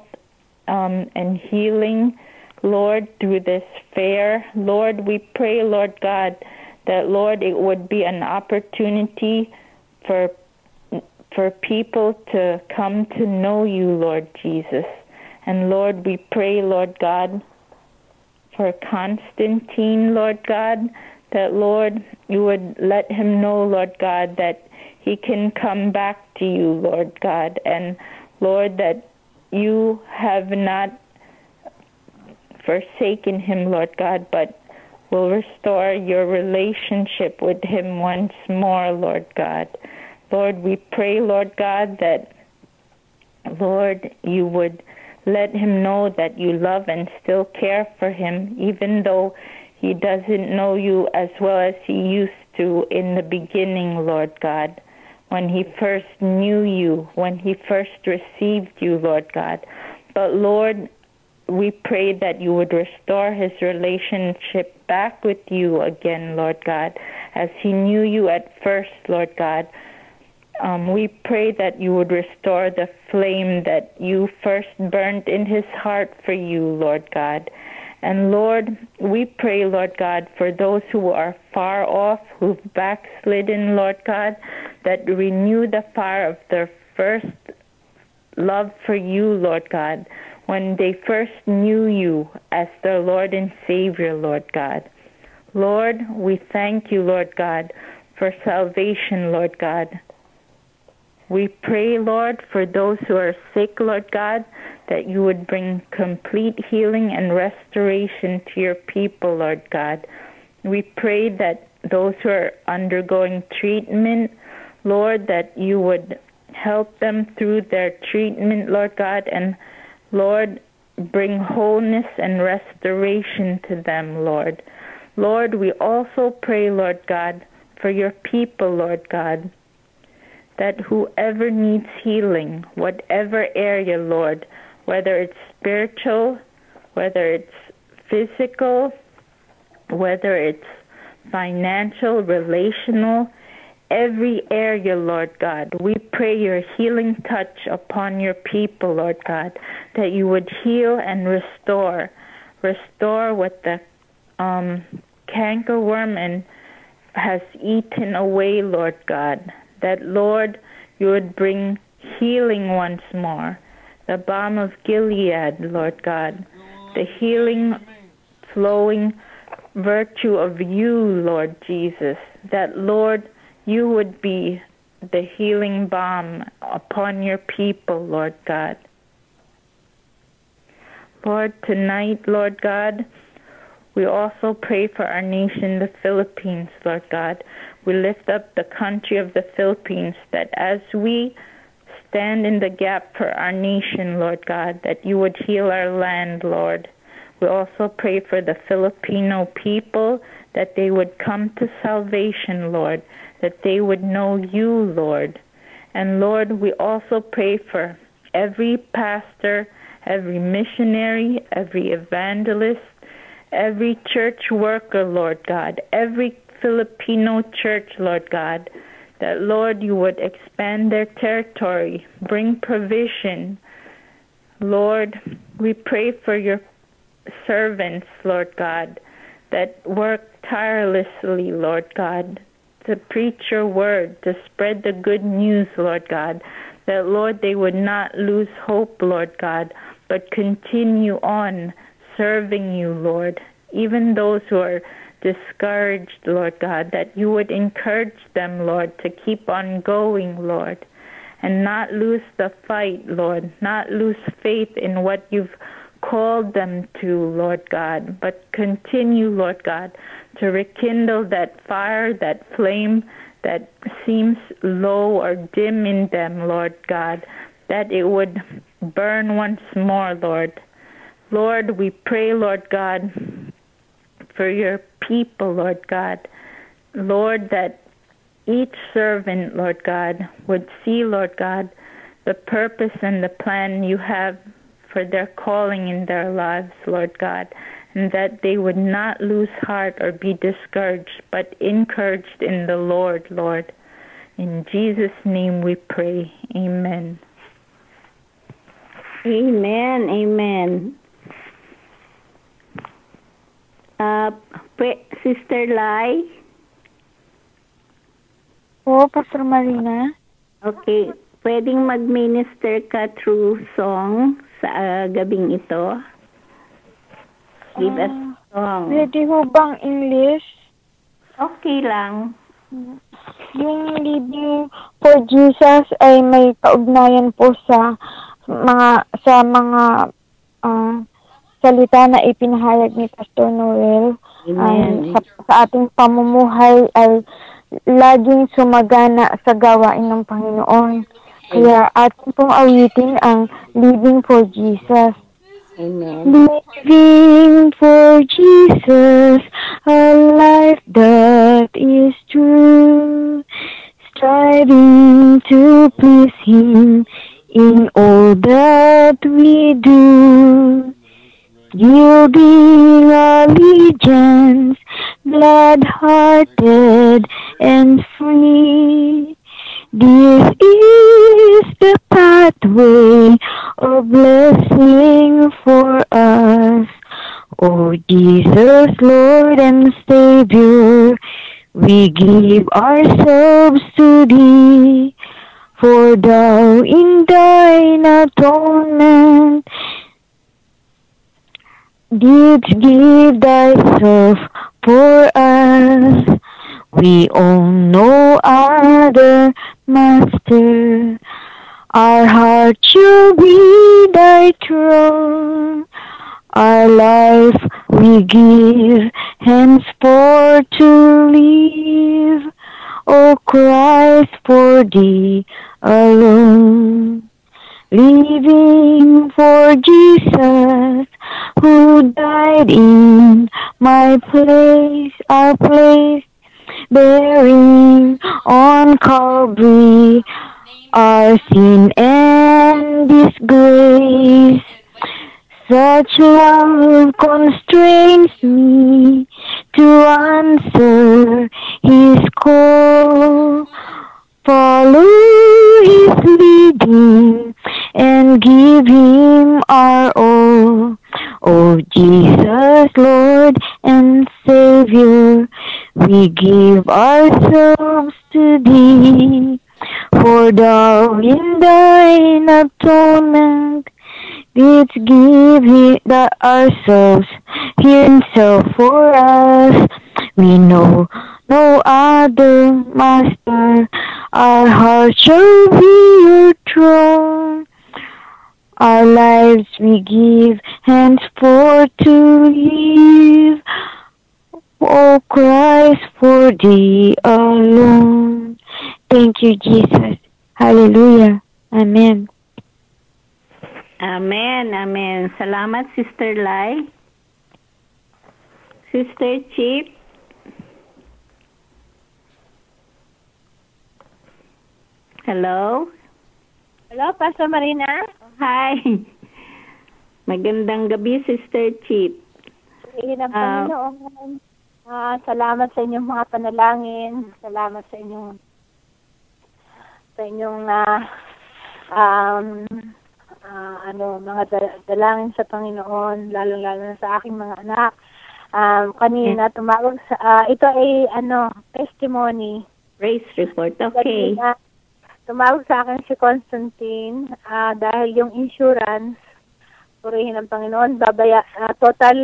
and healing, Lord, through this fair. Lord, we pray, Lord God, that, Lord, it would be an opportunity for people to come to know you, Lord Jesus. And Lord, we pray, Lord God, for Constantine, Lord God, that, Lord, you would let him know, Lord God, that he can come back to you, Lord God. And Lord, that you have not forsaken him, Lord God, but will restore your relationship with him once more, Lord God. Lord, we pray, Lord God, that, Lord, you would let him know that you love and still care for him, even though he doesn't know you as well as he used to in the beginning, Lord God, when he first knew you, when he first received you, Lord God. But, Lord, we pray that you would restore his relationship back with you again, Lord God, as he knew you at first, Lord God. We pray that you would restore the flame that you first burned in his heart for you, Lord God. And Lord, we pray, Lord God, for those who are far off, who've backslidden, Lord God, that renew the fire of their first love for you, Lord God, when they first knew you as their Lord and Savior, Lord God. Lord, we thank you, Lord God, for salvation, Lord God. We pray, Lord, for those who are sick, Lord God, that you would bring complete healing and restoration to your people, Lord God. We pray that those who are undergoing treatment, Lord, that you would help them through their treatment, Lord God, and, Lord, bring wholeness and restoration to them, Lord. Lord, we also pray, Lord God, for your people, Lord God, that whoever needs healing, whatever area, Lord, whether it's spiritual, whether it's physical, whether it's financial, relational, every area, Lord God, we pray your healing touch upon your people, Lord God, that you would heal and restore what the cankerworm has eaten away, Lord God. That, Lord, you would bring healing once more, the balm of Gilead, Lord God, the healing, flowing virtue of you, Lord Jesus, that, Lord, you would be the healing balm upon your people, Lord God. Lord, tonight, Lord God, we also pray for our nation, the Philippines, Lord God. We lift up the country of the Philippines, that as we stand in the gap for our nation, Lord God, that you would heal our land, Lord. We also pray for the Filipino people, that they would come to salvation, Lord, that they would know you, Lord. And Lord, we also pray for every pastor, every missionary, every evangelist, every church worker, Lord God, every Filipino church, Lord God, that, Lord, you would expand their territory, bring provision. Lord, we pray for your servants, Lord God, that work tirelessly, Lord God, to preach your word, to spread the good news, Lord God, that, Lord, they would not lose hope, Lord God, but continue on serving you, Lord. Even those who are discouraged, Lord God, that you would encourage them, Lord, to keep on going, Lord, and not lose the fight, Lord, not lose faith in what you've called them to, Lord God, but continue, Lord God, to rekindle that fire, that flame that seems low or dim in them, Lord God, that it would burn once more, Lord. Lord, we pray, Lord God, for your people, Lord God. Lord, that each servant, Lord God, would see, Lord God, the purpose and the plan you have for their calling in their lives, Lord God, and that they would not lose heart or be discouraged, but encouraged in the Lord, Lord. In Jesus' name we pray. Amen. Amen. Amen. Sister Lai? Po, Pastor Marina. Okay. Pwedeng mag-minister ka through song sa gabing ito? Give us a song. Pwede ho bang English? Okay lang. Yung Living for Jesus ay may kaugnayan po sa mga salita na ipinahayag ni Pastor Noel. Sa ating pamumuhay ay laging sumagana sa gawain ng Panginoon. Kaya ating pong awitin ang Living for Jesus. Amen. Living for Jesus, a life that is true, striving to please Him in all that we do, yielding allegiance, glad-hearted and free. This is the pathway of blessing for us. Oh Jesus, Lord and Savior, we give ourselves to Thee, for Thou in Thine atonement didst give Thyself for us. We own no other master. Our heart shall be Thy throne. Our life we give henceforth to live. O Christ, for Thee alone. Living for Jesus, who died in my place, our place, bearing on Calvary our sin and disgrace. Such love constrains me to answer His call, follow His leading, and give Him our all. Oh Jesus, Lord and Savior, we give ourselves to Thee, for Thou in Thine atonement didst give ourselves Himself for us. We know no other master. Our heart shall be Your throne. Our lives we give henceforth to live. O Christ, for Thee alone. Thank you, Jesus. Hallelujah. Amen. Amen. Amen. Salamat, Sister Lai. Sister Chip. Hello? Hello, Pastor Marina. Hi. Magandang gabi, Sister Chip. Ng Panginoon. Salamat sa inyong mga panalangin. Salamat sa inyong mga dalangin sa Panginoon, lalong-lalo na sa aking mga anak. Kanina tumawag sa ito ay testimony. Praise report. Okay. Kanina, tumawag sa akin si Constantine dahil yung insurance, purihin ng Panginoon, total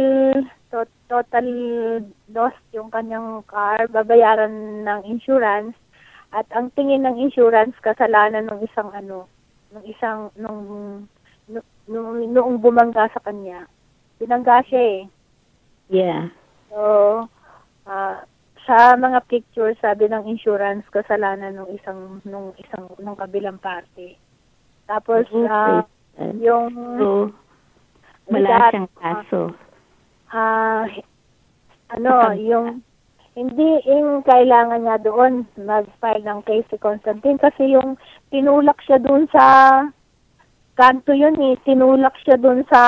loss yung kanyang car, babayaran ng insurance, at ang tingin ng insurance kasalanan ng noong bumangga sa kanya. Binangga siya eh. Yeah. So, sa mga pictures, sabi ng insurance, kasalanan nung kabilang party. Tapos, yung... So, wala siyang kaso. Yung kailangan niya doon mag-file ng case si Constantine kasi yung tinulak siya doon sa kanto yun eh. Tinulak siya doon sa...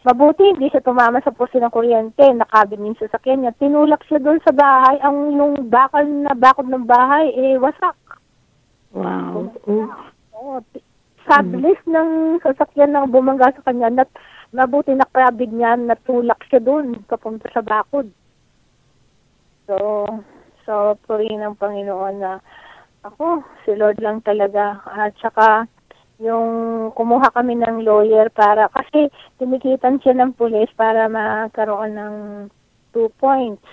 Mabuti, hindi siya tumama sa poste ng kuryente. Nakabin yung sasakyan niya. Tinulak siya doon sa bahay. Yung bakod ng bahay, wasak. Wow. Sablis ng sasakyan na bumangga sa kanya. Mabuti nakabin niya, natulak siya doon papunta sa bakod. So, purihin ng Panginoon na si Lord lang talaga. At saka, yung kumuha kami ng lawyer kasi tinikitan siya ng pulis para magkaroon ng 2 points.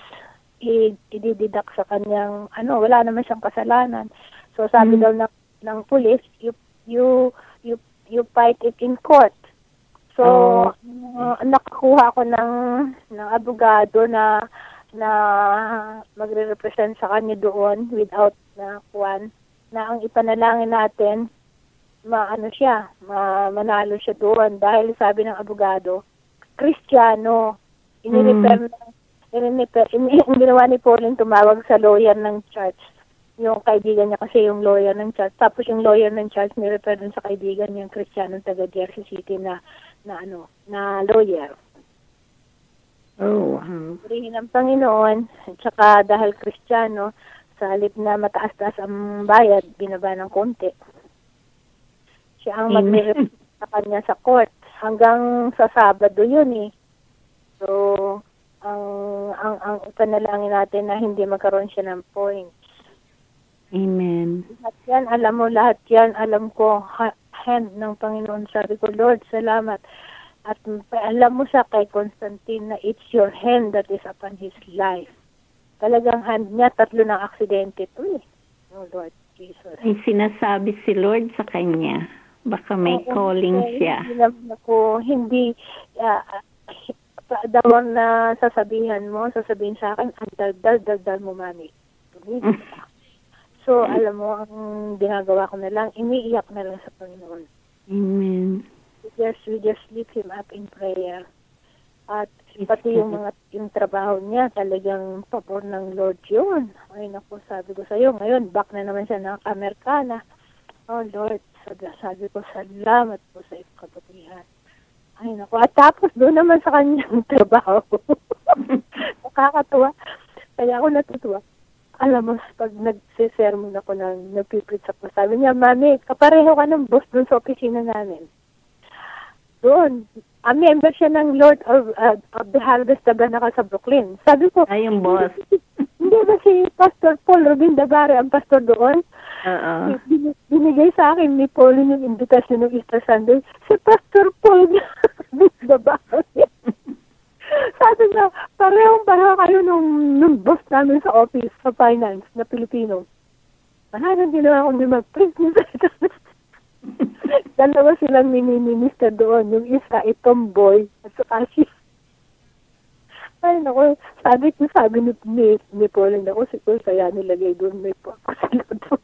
I-deduct sa kanyang, wala naman siyang kasalanan. So, sabi daw ng pulis, you fight it in court. So, nakakuha ko ng abogado na magre-represent sa kanya doon without na ang ipanalangin natin manalo siya doon dahil sabi ng abogado, Kristiyano, ginawa ni Pauline tumawag sa lawyer ng church, yung kaibigan niya kasi yung lawyer ng church, tapos yung lawyer ng church ni-refer dun sa kaibigan niya yung Kristiyano taga Jersey City na lawyer. Purihin ng Panginoon, at saka dahil Kristiyano, sa halip na mataas-taas ang bayad, binaba ng konti. Siya ang mag-represent sa kanya sa court. Hanggang sa Sabado yun eh. So, ang panalangin natin na hindi magkaroon siya ng points. Amen. Lahat yan, alam ko, hand ng Panginoon. Sabi ko, Lord, salamat. At alam mo sa kay Constantine na it's your hand that is upon his life. Talagang hand niya, 3 ng aksidente to eh. Oh Lord Jesus. Ay sinasabi si Lord sa kanya. Baka may calling siya. Hindi the more na sasabihin sa akin, ang daldal mo, mami. So, alam mo, ang ginagawa ko na lang, iniiyak na lang sa Panginoon. Amen. We just lift him up in prayer. At pati yung trabaho niya, talagang pabor ng Lord yun. Ay naku, sabi ko sa'yo, ngayon, back na naman siya ng Amerikana. Oh Lord, sabi ko, salamat po sa iyong kabutihan. Ay naku, at tapos doon naman sa kanyang trabaho. Nakakatuwa. Kaya ako natutuwa. Alam mo, pag nagsisermon ako nagpiprit ako, sabi niya, Mami, kapareho ka ng boss doon sa opisina namin. Doon, a member siya ng Lord of the Harvest Tabernacle sa Brooklyn. Sabi ko, yung boss. Hindi ba si Pastor Paul Rubin Dabare ang pastor doon? Binigay sa akin ni Paul yung invitation ng Easter Sunday. Si Pastor Paul Rubin Dabare. Sabi niya, pareho kayo nung boss namin sa office, sa finance, na Pilipino. Maraming ginawa ko na mag-print niya. Dalawa silang mini-minister doon. Yung isa, tomboy, at saka si... Ay, naku, sabi ni Pauline, ako siguro kaya nilagay doon, may po ako sila doon.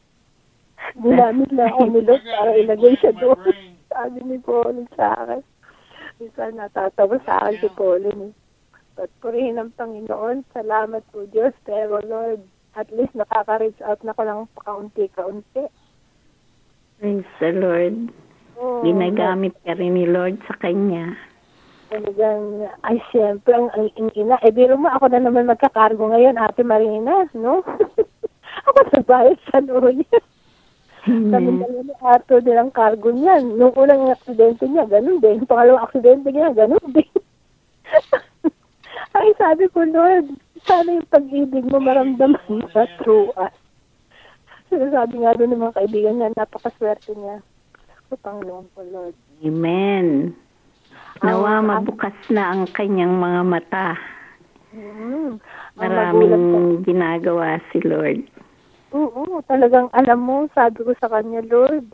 Ginamit na ako nilog para ilagay siya doon. Sabi ni Pauline sa akin. Isa natatawa sa akin si Pauline. At purihin ng Panginoon, salamat po Diyos, pero Lord, at least nakaka-reach out na ko lang kaunti-kaunti. Praise the Lord. Ginagamit ka rin ni Lord sa kanya. Talagang, ay siyempre, ang ina. Biro mo, ako na naman magkakargo ngayon, Ate Marina, no? Ako sa bayad sa lawyer. Kami dalawa ni Arthur din ang cargo niyan. Nung unang aksidente niya, ganun din. Yung pangalawang aksidente niya, ganun din. Ay, sabi ko, Lord, sana yung pag-ibig mo maramdaman mo through us. Sinasabi nga doon ng mga kaibigan niya, napakaswerte niya. O Panginoon ko, Lord. Amen. Nawa mabukas na ang kanyang mga mata. Maraming ginagawa si Lord. Oo, talagang alam mo, sabi ko sa kanya, Lord,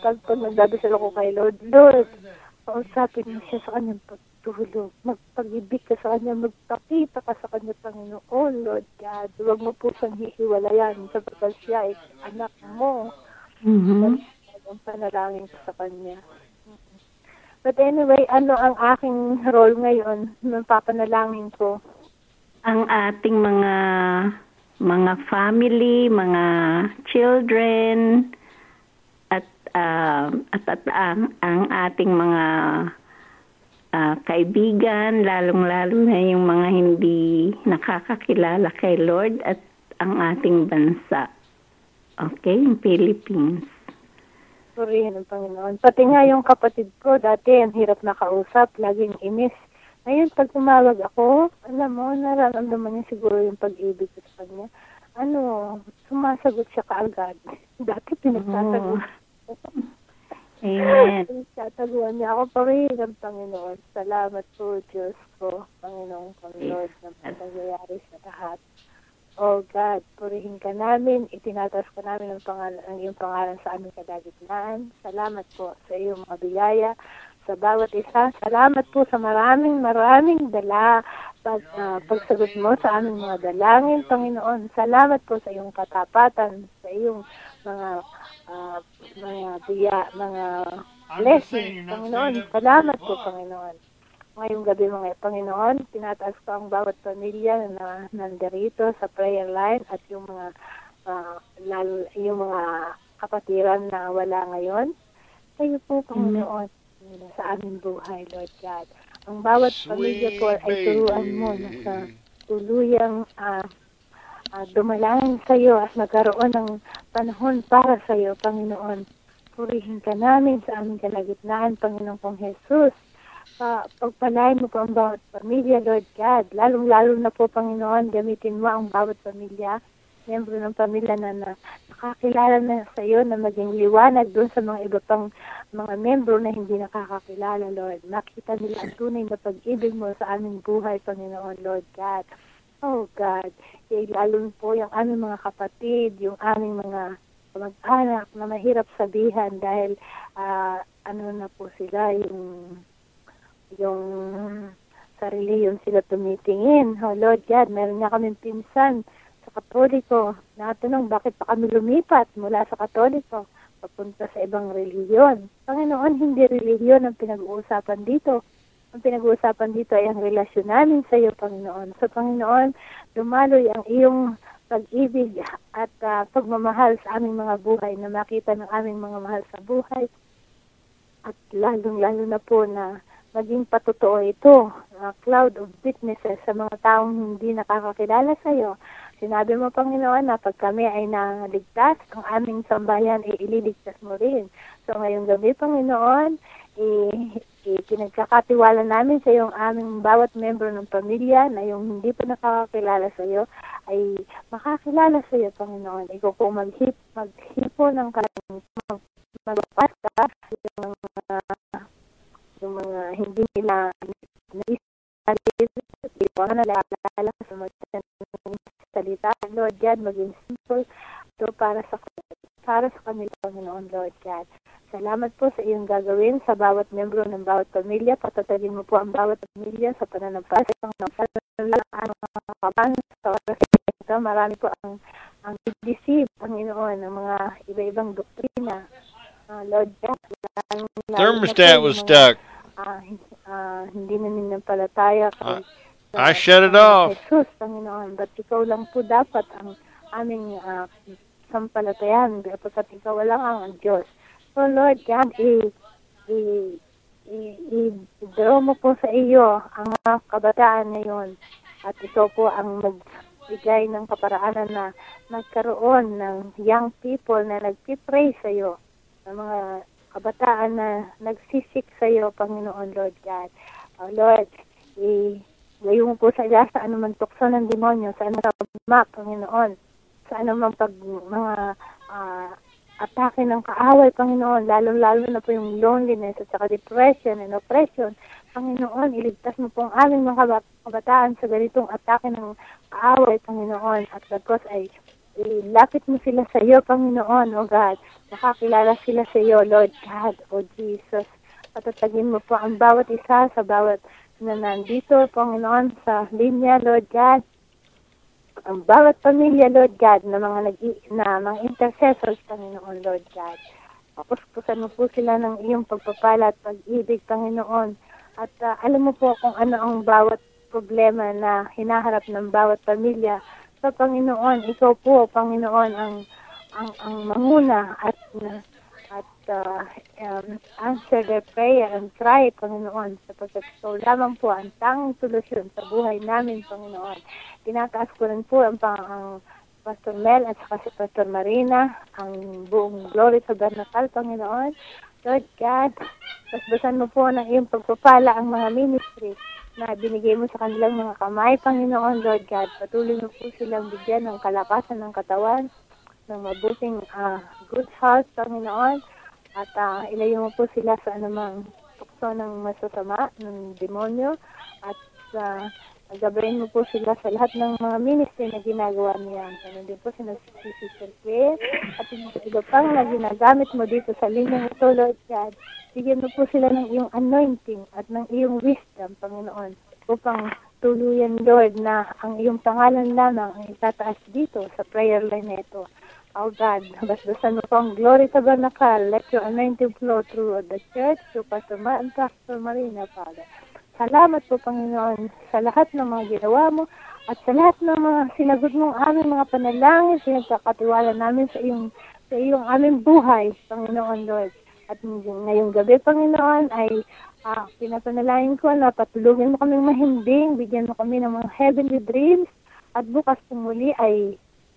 pag nagdadasal ako kay Lord, Lord, pausapin mo siya sa kanyang pagtulog. Magpag-ibig ka sa kanya, magpakita ka sa kanya, Panginoon, Lord God. Huwag mo po siyang hihiwalayan sapagkat siya ay anak mo. Ang panalangin ko sa kanya. But anyway, ano ang aking role ngayon ng papanalangin ko? Ang ating mga family, mga children, at ang ating mga kaibigan, lalong-lalo na yung mga hindi nakakakilala kay Lord at ang ating bansa. Okay, yung Philippines. Purihin ng Panginoon. Pati nga yung kapatid ko, dati ang hirap na kausap, laging inis. Ngayon, pag tumawag ako, alam mo, nararamdaman niya siguro yung pag-ibig ko sa kanya. Sumasagot siya kaagad. Dati pinagtataguan. Amen. Pinagtataguan niya ako, purihin ng Panginoon. Salamat po, Diyos ko, Panginoon ko, Lord, na nangyayari sa lahat. Oh God, purihin ka namin, itinatas ka namin ang iyong pangalan sa aming kalagitnaan. Salamat po sa iyong mga biyaya, sa bawat isa. Salamat po sa maraming pagsagot mo sa aming mga dalangin, Panginoon. Salamat po sa iyong katapatan, sa iyong mga blessings, Panginoon. Salamat po, Panginoon. Ngayong gabi, mga Panginoon, tinataas ko ang bawat pamilya na nandarito sa prayer line at yung mga kapatiran na wala ngayon. Kayo po, Panginoon, sa aming buhay, Lord God. Ang bawat pamilya po ay turuan mo na sa tuluyang dumalangin sa iyo at magkaroon ng panahon para sa iyo, Panginoon. Purihin ka namin sa aming kalagitnaan, Panginoon kong Jesus. Pagpalain mo po ang bawat pamilya, Lord God. Lalong-lalo na po, Panginoon, gamitin mo ang bawat pamilya, miyembro ng pamilya na nakakilala na sa iyo, na maging liwanag doon sa mga iba pang mga miyembro na hindi nakakakilala, Lord. Makita nila ang tunay na pag-ibig mo sa aming buhay, Panginoon, Lord God. Oh God, lalo po yung aming mga kapatid, yung aming mga mag-anak na mahirap sabihan dahil na po sila, yung sa reliyon sila tumitingin. Oh Lord God, meron nga kaming pinsan sa Katoliko. Natanong, bakit pa kami lumipat mula sa Katoliko papunta sa ibang reliyon? Panginoon, hindi reliyon ang pinag-uusapan dito. Ang pinag-uusapan dito ay ang relasyon namin sa iyo, Panginoon. So, Panginoon, dumaloy ang iyong pag-ibig at pagmamahal sa aming mga buhay, na makita ng aming mga mahal sa buhay. At lalong-lalo na po na maging patotoo ito, cloud of witnesses sa mga taong hindi nakakakilala sa iyo. Sinabi mo, Panginoon, na pag kami ay naligtas, ang aming sambayan ay ililigtas mo rin. So ngayong gabi, Panginoon, pinagkakatiwala namin sa iyo ang aming bawat membro ng pamilya na yung hindi pa nakakakilala sa iyo ay makakilala sa iyo, Panginoon. Ikaw po maghipo ng magpasta yung mga hindi nila hindi ko nalala sa mga salita. Lord God, maging simple ito para sa kanila, Panginoon, Lord God. Salamat po sa iyong gagawin sa bawat membro ng bawat pamilya. Patatagin mo po ang bawat pamilya sa pananampalataya sa oras ito. Marami po ang deceive, Panginoon, ng mga iba-ibang doktrina. Lord God, thermostat was stuck. Hindi na ninampalataya kay I shut it off. Jesus, Panginoon. But ikaw lang po dapat ang aming sampalatayan, kapag ikaw lang ang Diyos. So Lord God, i-draw mo po sa iyo ang kabataan ngayon, at ikaw po ang bigay ng kaparaanan na nagkaroon ng young people na nagpipray sa iyo, ng mga kabataan na nagsisik sa iyo, Panginoon, Lord God. Lord, gayon mo po sa anumang tukso ng demonyo, sa anumang Panginoon, sa anumang mga atake ng kaaway, Panginoon, lalo-lalo na po yung loneliness at saka depression and oppression. Panginoon, iligtas mo po ang aming mga kabataan sa ganitong atake ng kaaway, Panginoon. At bagkos ay ilapit mo sila sa iyo, Panginoon, O God. Nakakilala sila sa iyo, Lord God, O Jesus. Patatagin mo po ang bawat isa sa bawat na nandito, Panginoon, sa linya, Lord God. Ang bawat pamilya, Lord God, na mga intercessors, Panginoon, Lord God. Kapuspusan mo po sila ng iyong pagpapala at pag-ibig, Panginoon. At alam mo po kung ano ang bawat problema na hinaharap ng bawat pamilya. So, Panginoon, ikaw po, Panginoon, ang manguna at answer their prayer and cry, Panginoon, sapagkat ikaw lamang po ang tanging solusyon sa buhay namin, Panginoon. Tinataas ko rin po ang Pastor Mel at saka si Pastor Marina, ang buong Glory Tabernacle, Panginoon. Lord God, basbasan mo po ng iyong pagpapala ang mga ministry na binigay mo sa kanilang mga kamay, Panginoon, Lord God. Patuloy mo po silang bigyan ng kalakasan ng katawan, ng mabuting good health, Panginoon. At ilayo mo po sila sa anumang tukso ng masasama, ng demonyo. At gabayin mo po sila sa lahat ng mga ministry na ginagawa niya. Ganun din po si Sister Claire at yung iba pang na ginagamit mo dito sa linyang ito, Lord God. Bigyan mo po sila ng iyong anointing at ng iyong wisdom, Panginoon, upang tuluyan, Lord, na ang iyong pangalan lamang ang itataas dito sa prayer line na ito. Oh God, basbasan mo po ang Glory Tabernacle. Let your anointing flow through the church, through Pastor Ma and Pastor Marina, Father. Salamat po, Panginoon, sa lahat ng mga ginawa mo at sa lahat ng mga sinagot mong aming mga panalangin, sinagkakatiwala namin sa iyong aming buhay, Panginoon, Lord. At ngayong gabi, Panginoon, ay pinapanalangin ko na patulugin mo kaming mahimbing, bigyan mo kami ng mga heavenly dreams, at bukas po muli ay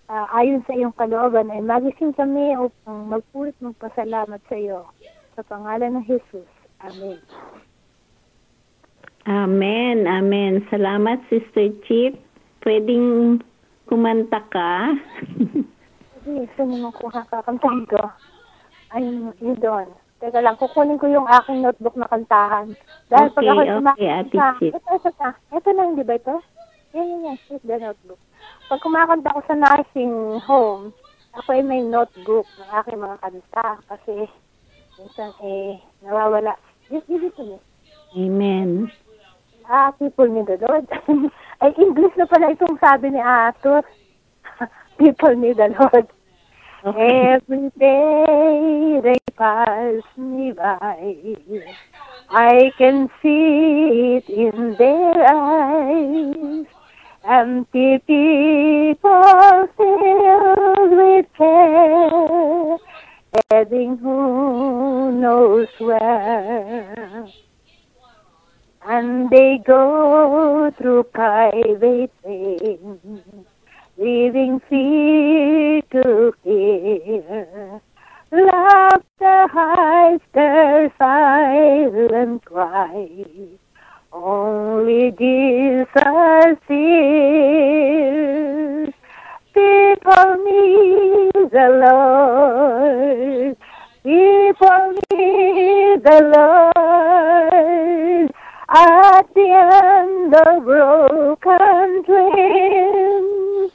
ayon sa iyong kalooban ay magising kami upang magpulit magpasalamat sa iyo. Sa pangalan ng Jesus. Amen. Amen, amen. Salamat, Sister Chip. Pwedeng kumanta ka? Sige, gusto mo makuha ka. Kantahin ko. Ay, yun doon. Teka lang, kukunin ko yung aking notebook na kantahan. Dahil pag ako Ate Chip. Ito na, hindi ba ito? Yan. Here's the notebook. Pag kumakanta ko sa nursing home, ako ay may notebook ng aking mga kanta. Kasi, minsan, nawawala. Just give it to me. Amen. People need the Lord. Ay, English na pala itong sabi ni Arthur. People need the Lord. Okay. Every day they pass me by. I can see it in their eyes. Empty people filled with care, heading who knows where. And they go through private things, leaving fear to fear. Laughter hides their silent cry. Only Jesus hears. People need the Lord. People need the Lord. At the end of broken dreams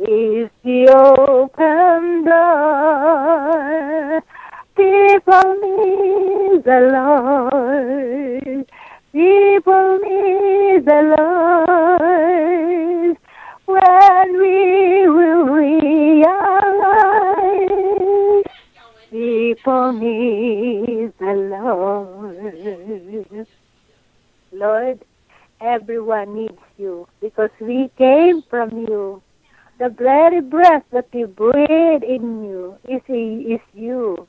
is the open door. People need the Lord. People need the Lord. When we will realize people need the Lord. Lord, everyone needs you because we came from you. The very breath that we breathe in you is you.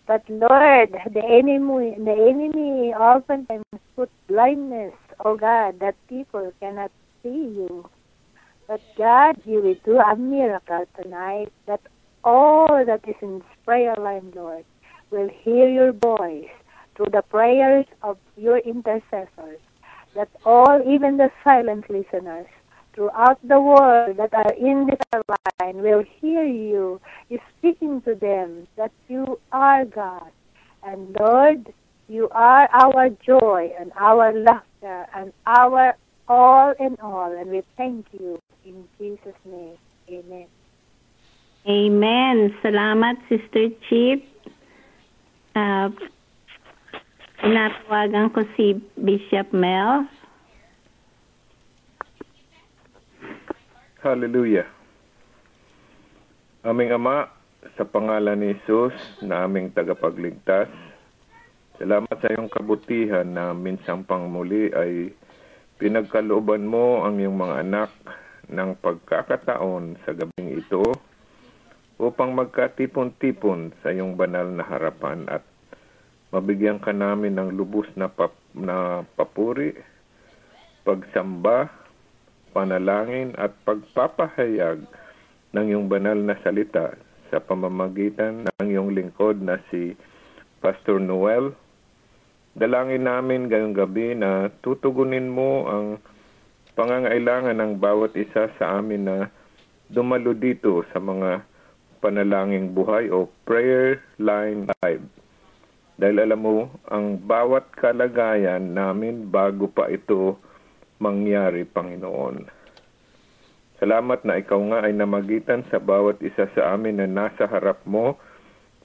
But Lord, the enemy oftentimes put blindness, oh God, that people cannot see you. But God, you will do a miracle tonight that all that is in this prayer line, Lord, will hear your voice through the prayers of your intercessors, that all, even the silent listeners, throughout the world that are in this line will hear you speaking to them that you are God. And Lord, you are our joy and our laughter and our all in all. And we thank you in Jesus' name. Amen. Amen. Salamat, Sister Chip. Tinatawagan ko si Bishop Mel. Hallelujah. Aming Ama, sa pangalan ni Jesus na aming tagapagligtas, salamat sa iyong kabutihan na minsang pangmuli ay pinagkalooban mo ang iyong mga anak ng pagkakataon sa gabing ito upang magkatipon-tipon sa iyong banal na harapan at mabigyan ka namin ng lubos na papuri, pagsamba, panalangin at pagpapahayag ng iyong banal na salita sa pamamagitan ng iyong lingkod na si Pastor Noel. Dalangin namin ngayong gabi na tutugunin mo ang pangangailangan ng bawat isa sa amin na dumalo dito sa mga panalangin buhay o prayer line live. Dahil alam mo, ang bawat kalagayan namin bago pa ito mangyari, Panginoon. Salamat na ikaw nga ay namagitan sa bawat isa sa amin na nasa harap mo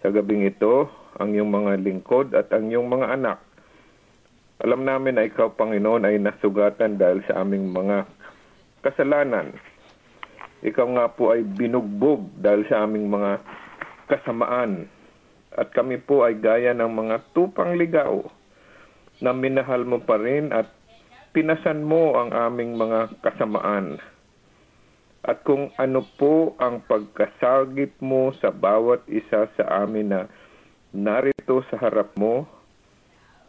sa gabing ito, ang iyong mga lingkod at ang iyong mga anak. Alam namin na ikaw, Panginoon, ay nasugatan dahil sa aming mga kasalanan. Ikaw nga po ay binugbog dahil sa aming mga kasamaan. At kami po ay gaya ng mga tupang ligaw na minahal mo pa rin at pinasan mo ang aming mga kasamaan. At kung ano po ang pagkasagip mo sa bawat isa sa amin na narito sa harap mo,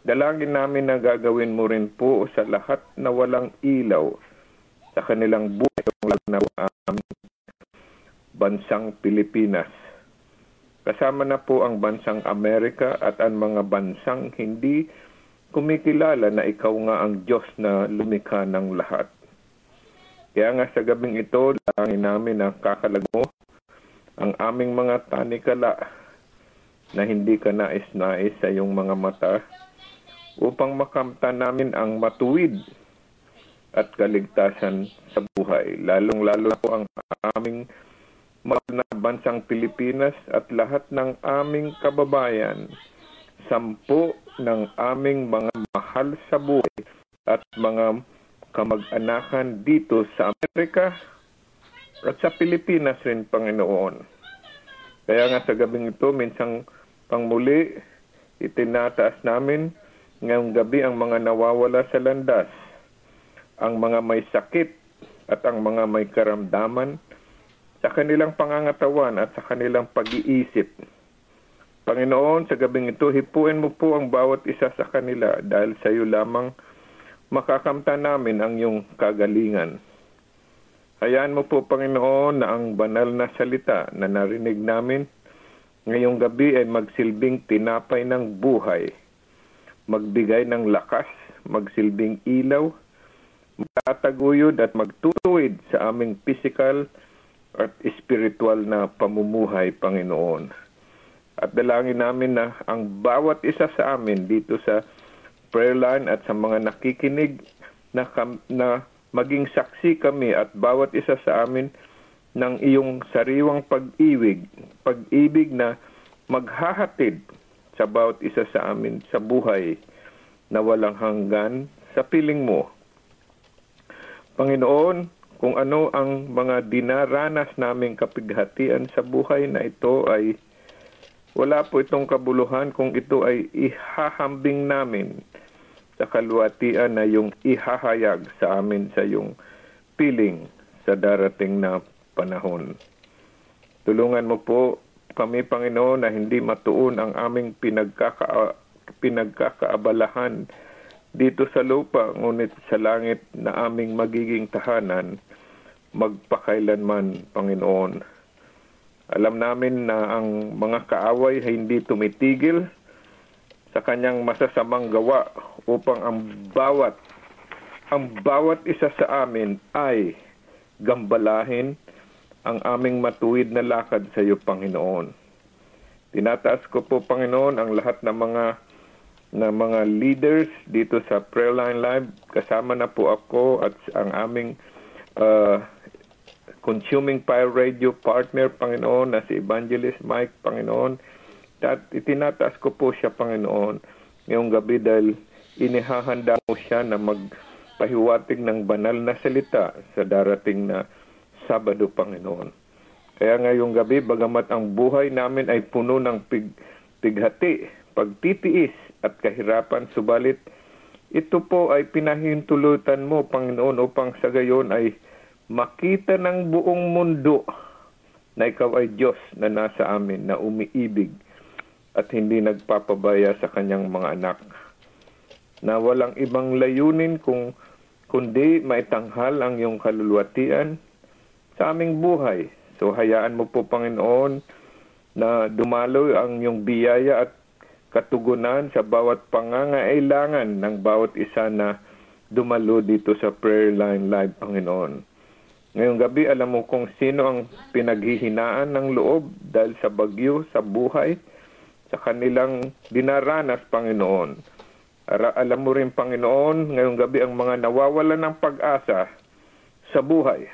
dalangin namin na gagawin mo rin po sa lahat na walang ilaw sa kanilang buhay na aming bansang Pilipinas. Kasama na po ang bansang Amerika at ang mga bansang hindi kumikilala na ikaw nga ang Diyos na lumikha ng lahat. Kaya nga sa gabing ito, dalangin namin na kakalag mo ang aming mga tanikala na hindi ka nais-nais sa iyong mga mata upang makamtan namin ang matuwid at kaligtasan sa buhay. Lalong-lalo na po ang aming mahal na bansang Pilipinas at lahat ng aming kababayan, 10 ng aming mga mahal sa buhay at mga kamag-anakan dito sa Amerika at sa Pilipinas rin, Panginoon. Kaya nga sa gabing ito, minsang pangmuli, itinataas namin ngayong gabi ang mga nawawala sa landas, ang mga may sakit at ang mga may karamdaman sa kanilang pangangatawan at sa kanilang pag-iisip. Panginoon, sa gabing ito, hipuin mo po ang bawat isa sa kanila dahil sa iyo lamang makakamtan namin ang iyong kagalingan. Hayaan mo po, Panginoon, na ang banal na salita na narinig namin ngayong gabi ay magsilbing tinapay ng buhay, magbigay ng lakas, magsilbing ilaw, magtataguyod at magtutuwid sa aming physical at spiritual na pamumuhay, Panginoon. At dalangin namin na ang bawat isa sa amin dito sa prayer line at sa mga nakikinig na maging saksi kami at bawat isa sa amin ng iyong sariwang pag-ibig na maghahatid sa bawat isa sa amin sa buhay na walang hanggan sa piling mo. Panginoon, kung ano ang mga dinaranas naming kapighatian sa buhay na ito ay wala po itong kabuluhan kung ito ay ihahambing namin sa kaluwatian na yung ihahayag sa amin sa yung piling sa darating na panahon. Tulungan mo po kami, Panginoon, na hindi matuon ang aming pinagkakaabalahan dito sa lupa, ngunit sa langit na aming magiging tahanan. magpakailanman, Panginoon. Alam namin na ang mga kaaway ay hindi tumitigil sa kanyang masasamang gawa upang ang bawat isa sa amin ay gambalahin ang aming matuwid na lakad sa iyo, Panginoon. Tinataas ko po, Panginoon, ang lahat ng mga leaders dito sa Prayer Line Live. Kasama na po ako at ang aming Consuming Fire Radio partner, Panginoon, na si Evangelist Mike, Panginoon. At itinataas ko po siya, Panginoon, ngayong gabi dahil inihahanda mo siya na magpahiwatig ng banal na salita sa darating na Sabado, Panginoon. Kaya ngayong gabi, bagamat ang buhay namin ay puno ng pighati, pagtitiis at kahirapan, subalit ito po ay pinahintulutan mo, Panginoon, upang sa gayon ay makita ng buong mundo na ikaw ay Diyos na nasa amin, na umiibig at hindi nagpapabaya sa kanyang mga anak, na walang ibang layunin kundi maitanghal ang iyong kaluluwatian sa aming buhay. So hayaan mo po, Panginoon, na dumaloy ang iyong biyaya at katugunan sa bawat pangangailangan ng bawat isa na dumalo dito sa Prayer Line Live, Panginoon. Ngayong gabi, alam mo kung sino ang pinaghihinaan ng loob dahil sa bagyo, sa buhay, sa kanilang dinaranas, Panginoon. Alam mo rin, Panginoon, ngayong gabi ang mga nawawalan ng pag-asa sa buhay.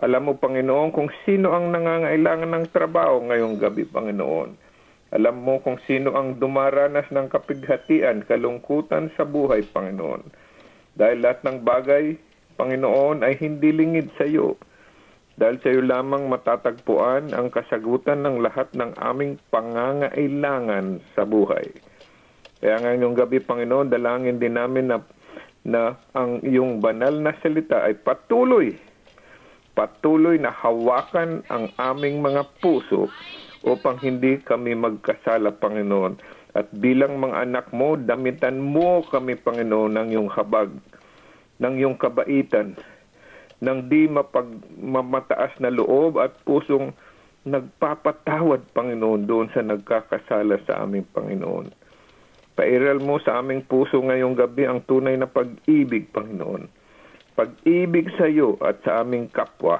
Alam mo, Panginoon, kung sino ang nangangailangan ng trabaho ngayong gabi, Panginoon. Alam mo kung sino ang dumaranas ng kapighatian, kalungkutan sa buhay, Panginoon. Dahil lahat ng bagay, Panginoon, ay hindi lingid sa iyo. Dahil sa iyo lamang matatagpuan ang kasagutan ng lahat ng aming pangangailangan sa buhay. Kaya ngayong gabi, Panginoon, dalangin din namin na ang iyong banal na salita ay patuloy na hawakan ang aming mga puso upang hindi kami magkasala, Panginoon. At bilang mga anak mo, damitan mo kami, Panginoon, ng iyong habag, ng iyong kabaitan, ng di mamataas na loob at pusong nagpapatawad, Panginoon, doon sa nagkakasala sa aming Panginoon. Pairal mo sa aming puso ngayong gabi ang tunay na pag-ibig, Panginoon. Pag-ibig sa iyo at sa aming kapwa,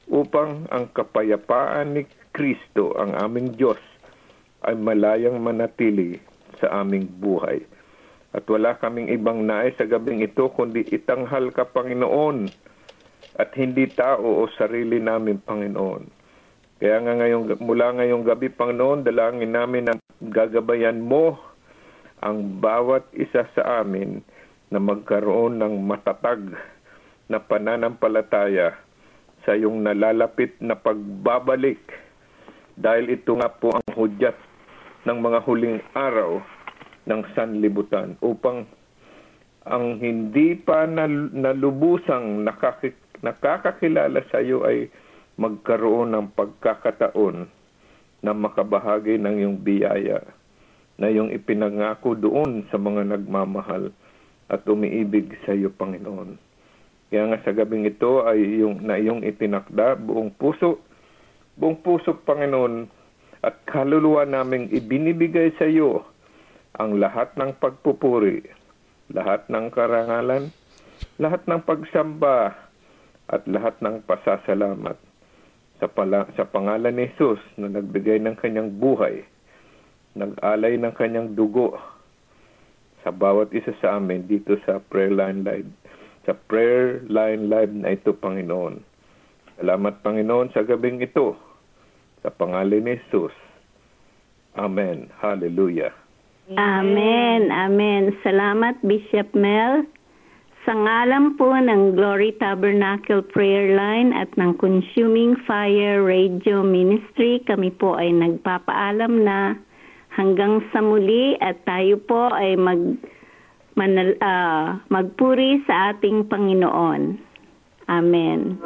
upang ang kapayapaan ni Kristo, ang aming Diyos, ay malayang manatili sa aming buhay. At wala kaming ibang nais sa gabing ito, kundi itanghal ka, Panginoon, at hindi tao o sarili namin, Panginoon. Kaya nga mula ngayong gabi, Panginoon, dalangin namin na gagabayan mo ang bawat isa sa amin na magkaroon ng matatag na pananampalataya sa iyong nalalapit na pagbabalik, dahil ito nga po ang hudyat ng mga huling araw ng sanlibutan, upang ang hindi pa nalubusang nakakakilala sa iyo ay magkaroon ng pagkakataon na makabahagi ng iyong biyaya na iyong ipinangako doon sa mga nagmamahal at umiibig sa iyo, Panginoon. Kaya nga sa gabing ito ay iyong itinakda buong puso, Panginoon, at kaluluwa naming ibinibigay sa iyo ang lahat ng pagpupuri, lahat ng karangalan, lahat ng pagsamba, at lahat ng pasasalamat sa pangalan ni Jesus na nagbigay ng kanyang buhay, nag-alay ng kanyang dugo sa bawat isa sa amin dito sa Prayer Line Live. Sa Prayer Line Live na ito, Panginoon. Salamat, Panginoon, sa gabing ito. Sa pangalan ni Jesus. Amen. Hallelujah. Amen. Amen. Salamat, Bishop Mel. Sa ngalan po ng Glory Tabernacle Prayer Line at ng Consuming Fire Radio Ministry, kami po ay nagpapaalam na hanggang sa muli, at tayo po ay magpuri sa ating Panginoon. Amen.